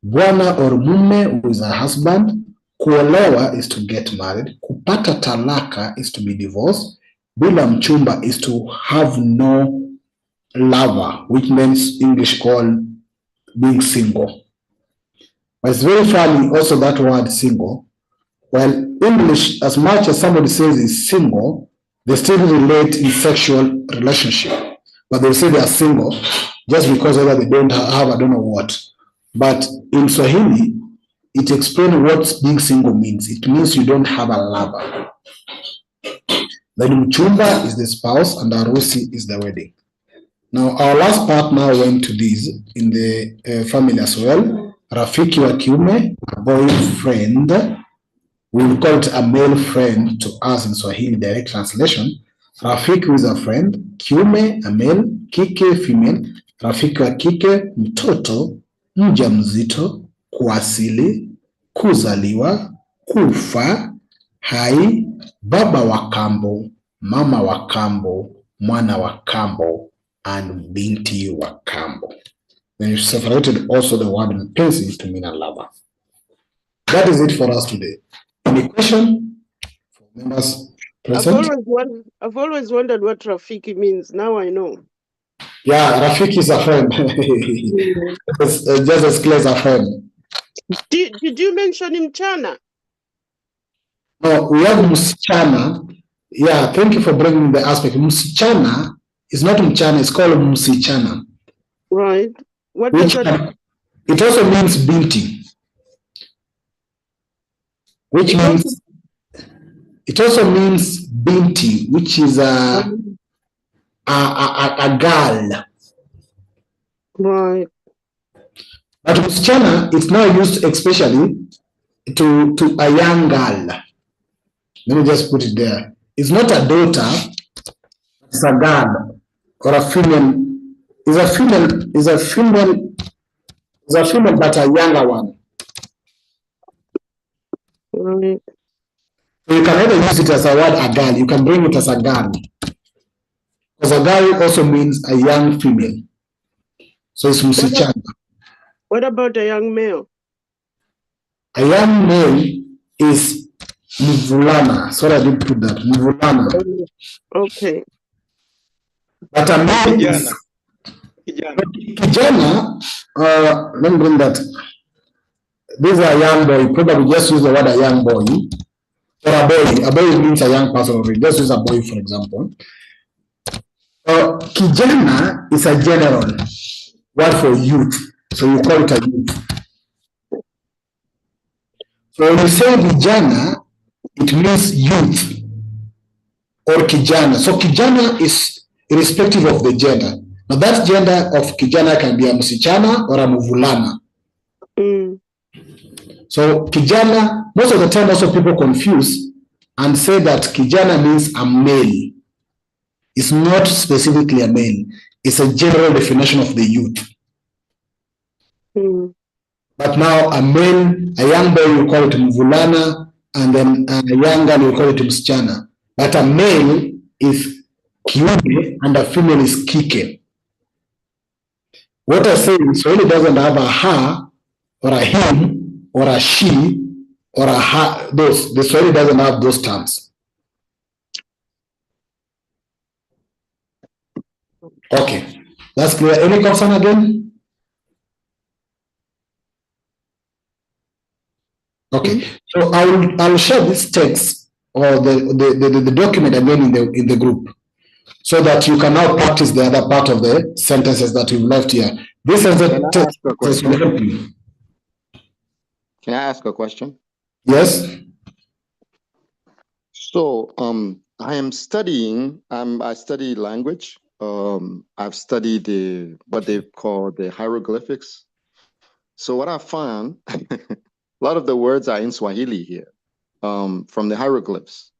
bwana or mume, who is a husband, kuolewa is to get married, kupata talaka is to be divorced, bila mchumba is to have no lover, which means English called being single. But it's very funny also that word single. While English, as much as somebody says is single, they still relate in sexual relationship. But they say they are single just because whether they don't have, I don't know what. But in Swahili, it explains what being single means. It means you don't have a lover. Then mchumba is the spouse and harusi is the wedding. Now, our last part now went to these in the family as well. Rafiki wa kiume, a boyfriend. We will call it a male friend to us in Swahili direct translation. Rafiki is a friend. Kiume, a male. Kike, female. Rafiki wa kike, mtoto, mjamzito, kuwasili, kuzaliwa, kufa, hai, baba wa kambo, mama wa kambo, mwana wa kambo, and binti wa kambo. Then you separated also the word mpenzi to mean a lover. That is it for us today. Any question for members present? I've always wondered what Rafiki means. Now I know. Yeah, Rafiki is a friend. It's just as clear as a friend. Did you mention mchana? No, we have msichana. Yeah, thank you for bringing the aspect. Msichana is not mchana, it's called msichana. Right. What does that? It also means binti, which means it also means binti, which is a girl. Right. But msichana, it's now used especially to a young girl. Let me just put it there. It's not a daughter, it's a girl or a female. Is a female, but a younger one. Mm, So you can either use it as a word, a girl. You can bring it as a girl. Because a girl also means a young female. So it's msichana. what about a young male? A young male is mvulana. Sorry, I didn't put that. Mvulana. Okay. But a male is Kijana. kijana. Let me bring that. These are young boy. Probably just use the word a young boy. Or a boy. A boy means a young person already. Just use a boy, for example. Kijana is a general word for youth. So you call it a youth. So when you say vijana, it means youth or kijana. So kijana is irrespective of the gender. Now that gender of kijana can be a msichana or a mvulana. Mm. So kijana, most of the time also people confuse and say that kijana means a male. It's not specifically a male. It's a general definition of the youth. Mm. But now a male, a young boy, you call it mvulana, and then a young girl, you call it msichana. But a male is kiume and a female is kike. What I say is Swahili doesn't have a her or a him or a she or a her. The Swahili doesn't have those terms. Okay, that's clear. Any concern again? Okay, so I'll share this text or the document again in the group, so that you can now practice the other part of the sentences that we've left here. This is the text will help you. Can I ask a question? Yes. So I am studying. I study language. I've studied what they call the hieroglyphics. So what I found, a lot of the words are in Swahili here, from the hieroglyphs.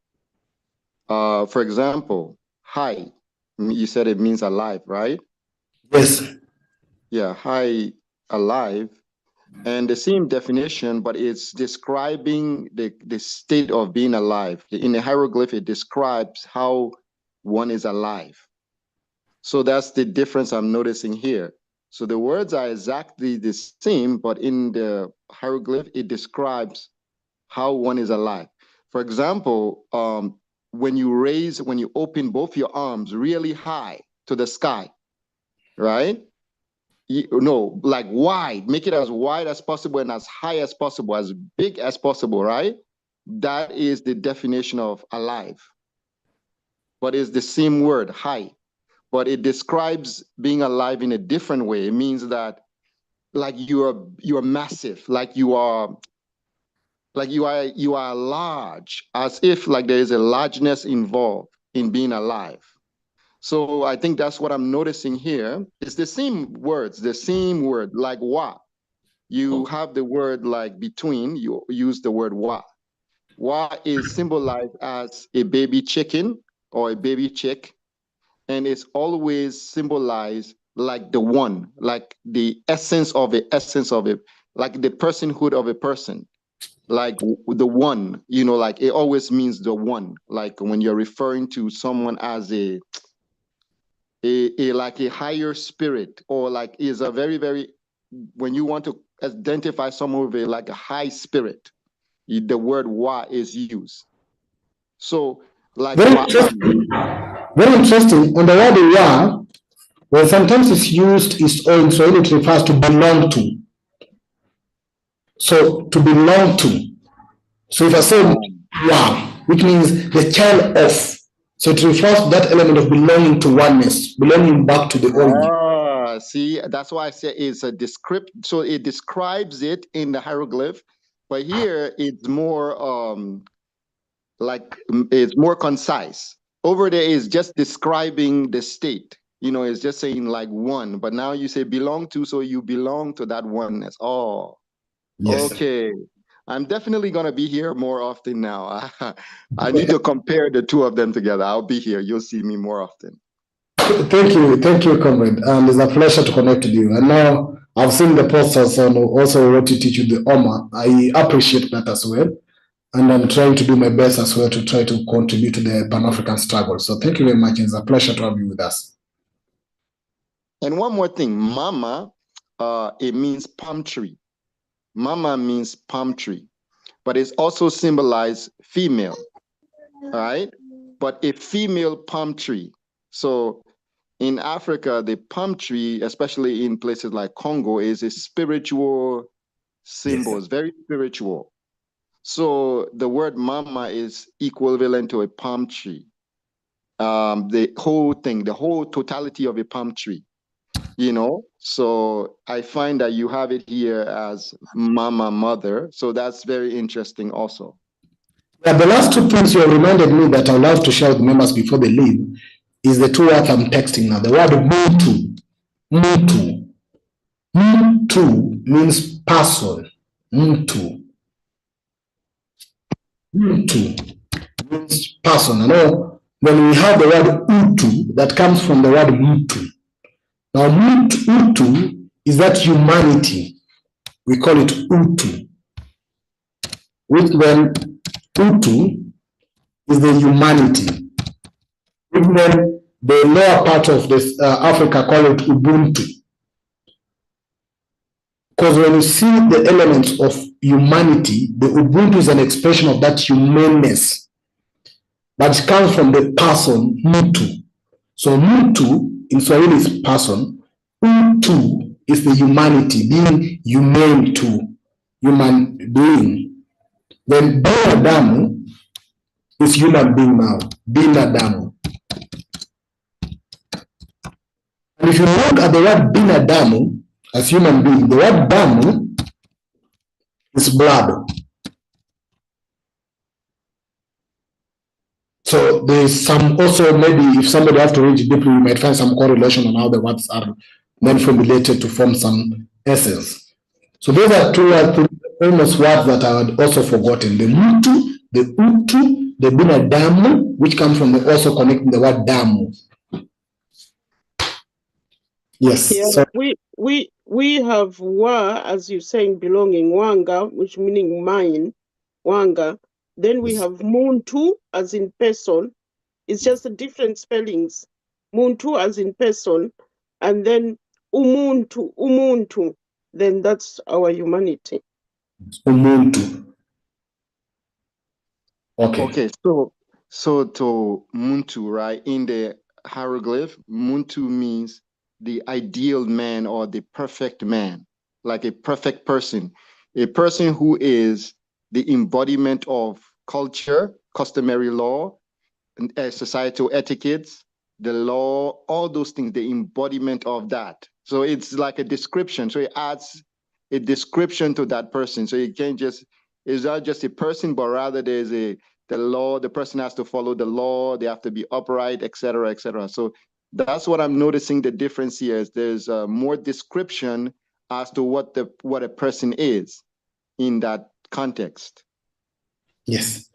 For example, hai, you said it means alive, right? Yes. Yeah, hai, alive. And the same definition, but it's describing the state of being alive. In the hieroglyph, it describes how one is alive. So that's the difference I'm noticing here. So the words are exactly the same, but in the hieroglyph, it describes how one is alive. For example, when you open both your arms really high to the sky, right? Like wide, make it as wide as possible and as high as possible, as big as possible, right? That is the definition of alive. But it's the same word, high. But it describes being alive in a different way. It means that like you're massive, like you are large, as if like there is a largeness involved in being alive. So I think that's what I'm noticing here. It's the same words, the same word, like wa. You have the word like between, you use the word wa. Wa is symbolized as a baby chicken or a baby chick, and it's always symbolized like the one, like the essence of it, like the personhood of a person, like the one, like it always means the one, like when you're referring to someone as a like a higher spirit, or like is a very, very, when you want to identify someone with like a high spirit, the word wa is used. So like Very interesting. Very interesting. On the word wa, well, sometimes it's used in Swahili, it refers to belong to. So to belong to. So if I say wa, which means the child of. So it refers to that element of belonging to oneness, belonging back to the origin. See, that's why I say it's a descript. So it describes it in the hieroglyph, but here it's more it's more concise. Over there is just describing the state. It's just saying like one, but now you say belong to, so you belong to that oneness. Oh, yes. Okay. I'm definitely going to be here more often now. I need to compare the two of them together. I'll be here. You'll see me more often. Thank you, comrade. And it's a pleasure to connect with you. And now I've seen the posters on also what you teach with the Oma. I appreciate that as well. And I'm trying to do my best as well to try to contribute to the Pan-African struggle. So thank you very much. It's a pleasure to have you with us. And one more thing, mama, it means palm tree. Mama means palm tree, but it's also symbolized female, all right? But a female palm tree. So in Africa, the palm tree, especially in places like Congo, is a spiritual symbol. It's very spiritual. So the word mama is equivalent to a palm tree. The whole thing, the whole totality of a palm tree, you know? So I find that you have it here as mama, mother. So that's very interesting also. Yeah, the last two things you reminded me that I would love to share with members before they leave is the two words I'm texting now. The word muntu. Muntu. Muntu means person. Muntu. Muntu means person. I know when we have the word utu, that comes from the word muntu. Now, utu is that humanity. We call it utu. Which then, utu is the humanity. Which then, the lower part of this Africa call it Ubuntu. Because when you see the elements of humanity, the Ubuntu is an expression of that humanness. But it comes from the person, Mutu. So Mutu in Swahili is person. Utu is the humanity, being humane to human being. Then Binadamu is human being now. Binadamu. And if you look at the word Binadamu as human being, the word Damu is blood. So there's some also, maybe if somebody has to read it deeply, you might find some correlation on how the words are then formulated to form some essence. So those are two famous words that I had also forgotten. The Mutu, the Utu, the Binadamu, which comes from the also connecting the word Damu. Yes. Yeah, So, we have wa, as you're saying, belonging, wanga, which meaning mine, wanga. Then we have muntu, as in person. It's just the different spellings. Muntu, as in person, and then umuntu. Then that's our humanity. Umuntu. Okay. Okay, so to muntu, right? In the hieroglyph, muntu means the ideal man or the perfect man, like a perfect person, a person who is the embodiment of culture, customary law, and societal etiquettes, the law, all those things, the embodiment of that. So it's like a description. So it adds a description to that person. So you can't just, it's not just a person, but rather there's the law, the person has to follow the law, they have to be upright, etc., etc. So that's what I'm noticing the difference here is there's more description as to what a person is in that context. Yes.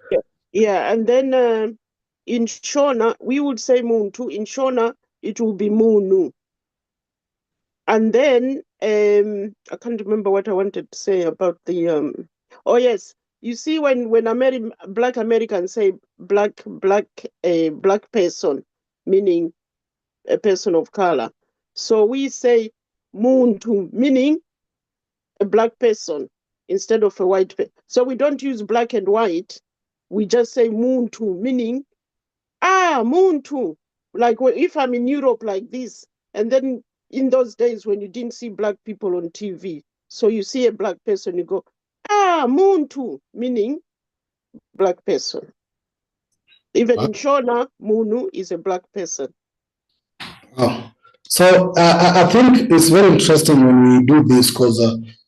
Yeah, and then in Shona, we would say muntu. In Shona, it will be munu. And then, I can't remember what I wanted to say about the, oh yes, you see when Black Americans say black person, meaning a person of color. So we say muntu, meaning a black person instead of a white person. So we don't use black and white. We just say muntu, meaning, muntu. Like if I'm in Europe like this, and then in those days when you didn't see black people on TV, so you see a black person, you go, muntu, meaning black person. Even in Shona, munu is a black person. Oh. So I think it's very interesting when we do this because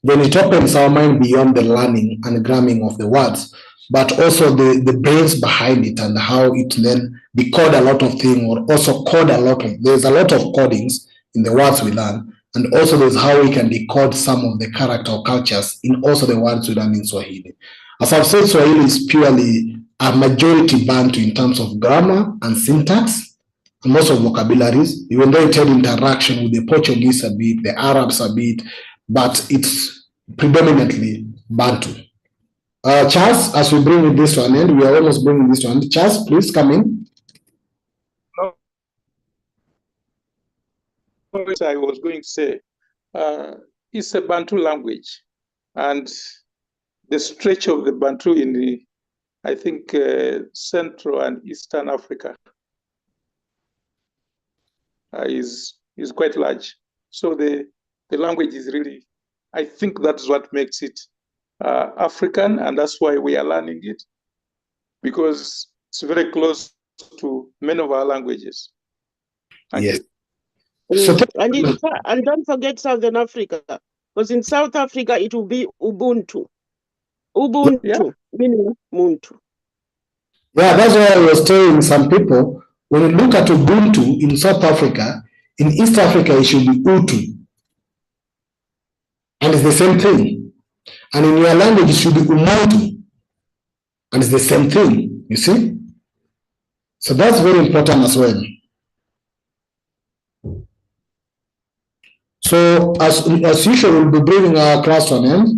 then it opens our mind beyond the learning and gramming of the words, but also the brains behind it and how it then decode a lot of things or also code a lot of, there's a lot of codings in the words we learn. And also there's how we can decode some of the character or cultures in also the words we learn in Swahili. As I've said, Swahili is purely a majority Bantu in terms of grammar and syntax, and most of vocabularies, even though it had interaction with the Portuguese a bit, the Arabs a bit, but it's predominantly Bantu. Charles, as we bring this to an end, we are almost bringing this to an end. Charles, please come in. I was going to say, it's a Bantu language, and the stretch of the Bantu in the, I think, Central and Eastern Africa is quite large. So the language is really, I think that's what makes it African, and that's why we are learning it, because it's very close to many of our languages. Thank Yes. you. So And don't forget Southern Africa, because in South Africa it will be Ubuntu. Ubuntu, Yeah. meaning Muntu. yeah, that's why I was telling some people, when you look at Ubuntu in South Africa, in East Africa, it should be Utu. And it's the same thing. And in your language, it should be Umuntu. And it's the same thing, you see? So that's very important as well. So as usual, we'll be bringing our class to an end,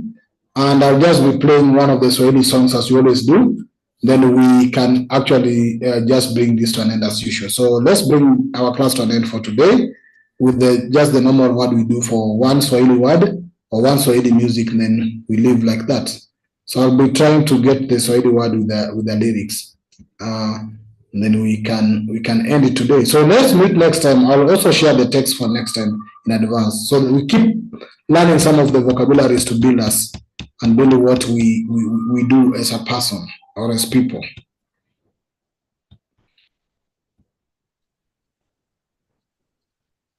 and I'll just be playing one of the Swahili songs as we always do. Then we can actually just bring this to an end as usual. So let's bring our class to an end for today with just the normal word we do for one Swahili word or one Swahili music, and then we leave like that. So I'll be trying to get the Swahili word with the lyrics. And then we can end it today. So let's meet next time. I'll also share the text for next time in advance, so that we keep learning some of the vocabularies to build us and build what we do as a person or as people.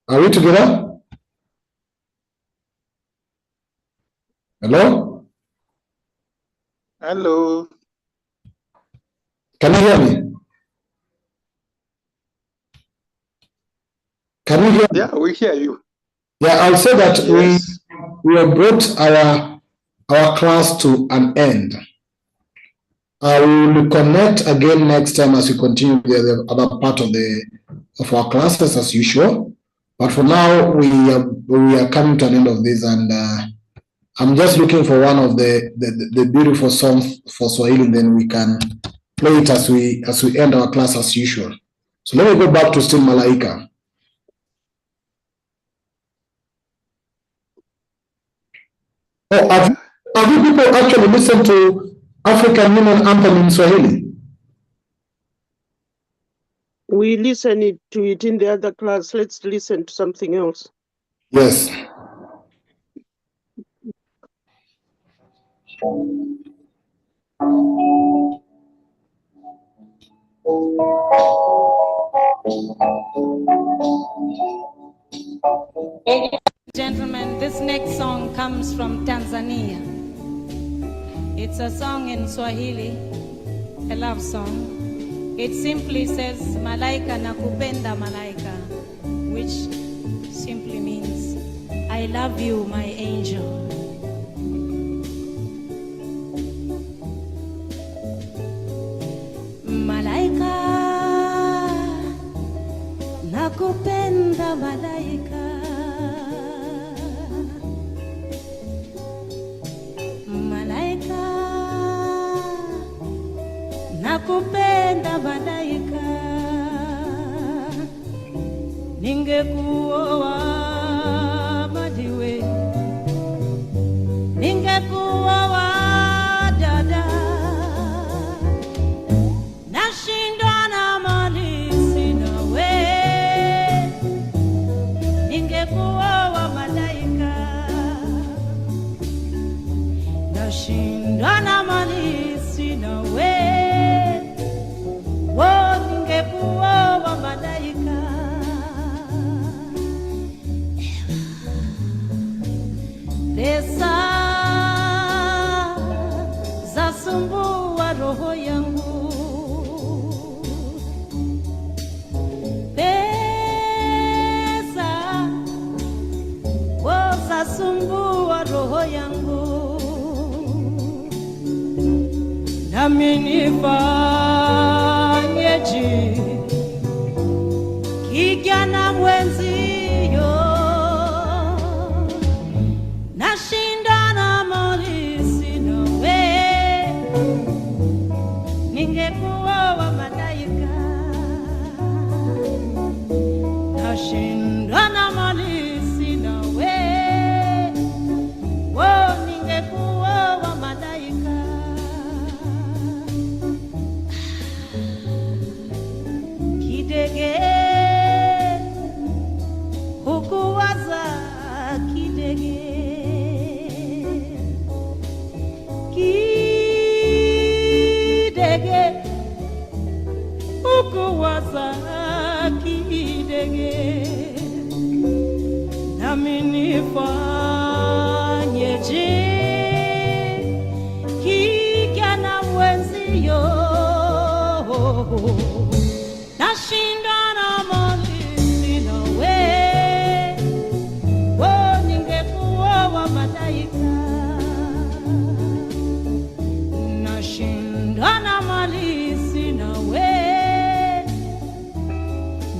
Are we together? Hello? Hello. Can you hear me? Can you hear me? Yeah, we hear you. Yeah, I'll say that Yes. we have brought our class to an end. We will connect again next time as we continue the other part of our classes as usual. But for now, we are coming to an end of this, and I'm just looking for one of the beautiful songs for Swahili, and then we can play it as we end our class as usual. So let me go back to Still Malaika. Oh, have you people actually listened to African Union Anthem in Swahili? We listen to it in the other class. Let's listen to something else. Yes. Gentlemen, this next song comes from Tanzania. It's a song in Swahili, a love song. It simply says, Malaika nakupenda malaika, which simply means, I love you, my angel. Malaika nakupenda malaika, malaika nakupenda malaika, ningekuoa madiwe, ningekuoa dada, nashindwa na mali sina we, ningekuoa malaika, nashindwa na mali sina we, ningekuoa malaika. nami nifanyeje? Kijana mwenzio, nashindana mali sina we, ningekuwa wa malaika. Nashindana mali sina we, ningekuwa wa malaika. Kidege hukuwaza, kidege kidege hukuwaza, kidege nami nifanyeje? Kijana mwenzio, nashindana mali sina we, ningekuwa wa malaika. Nashindana mali sina we,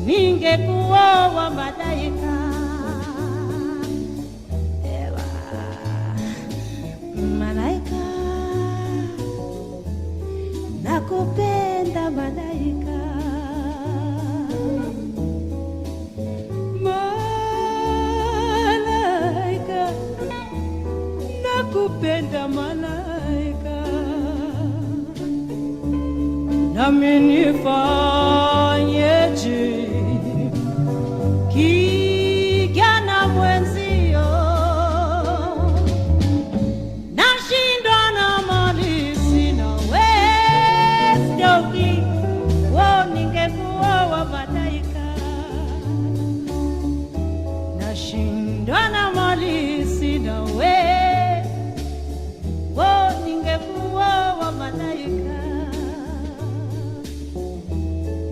ningekuwa wa malaika. Ewa malaika, nakupenda malaika. Malaika, nakupenda malaika. Nami nifanyeje? Kijana mwenzio, nashindana mali sina we, ningekuwa wa malaika. Nashindana mali sina we, ningekuwa wa malaika.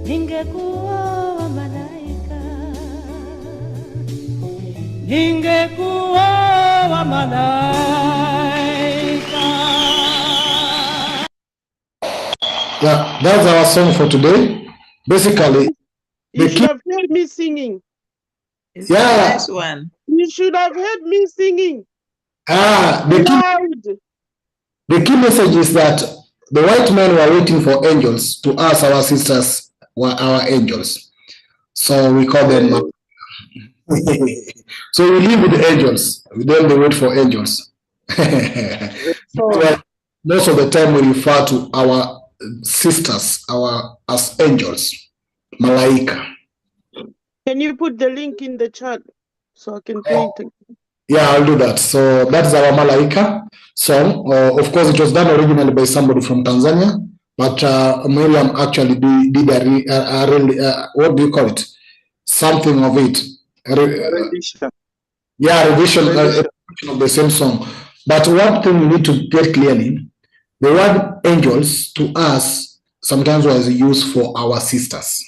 Ningekuwa wa malaika, ningekuwa wa malaika. Yeah, that's our song for today. Basically, You should have heard me singing. It's Yeah. the nice one. You should have heard me singing. the Loud. key message is that the white men were waiting for angels. To us, our sisters were our angels. So we call them. So we live with the angels. We don't wait for angels. So most of the time we refer to our sisters, as angels, malaika. Can you put the link in the chat so I can play it? Yeah, I'll do that. So that's our malaika song. Of course, it was done originally by somebody from Tanzania, but Miriam actually did a really, what do you call it? Something of it. Rendition. Revision of the same song. But one thing we need to get clearly, the word angels to us sometimes was used for our sisters.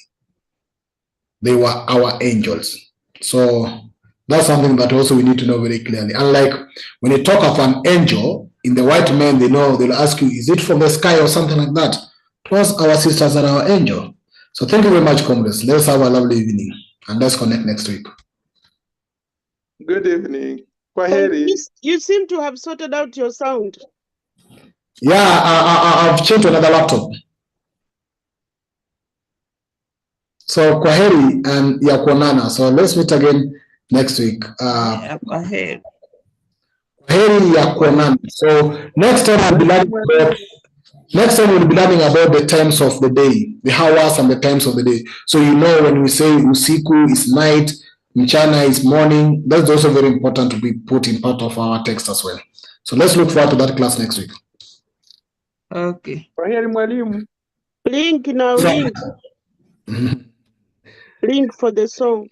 They were our angels. So that's something that also we need to know very clearly. Unlike when you talk of an angel, in the white men, they'll ask you, is it from the sky or something like that? To us, our sisters are our angel. So thank you very much, comrades. Let's have a lovely evening and let's connect next week. Good evening. Kwaheri. You seem to have sorted out your sound. Yeah, I've changed to another laptop. So kwaheri and yakuonana. So let's meet again next week. Yeah, go ahead. Kwaheri yakuonana. So next time we'll be learning about the times of the day, the hours and the times of the day. So you know when we say usiku is night, mchana is morning, that's also very important to be put in part of our text as well. So let's look forward to that class next week. Okay. Kwaheri mwalimu. Link now, link. Link for the song.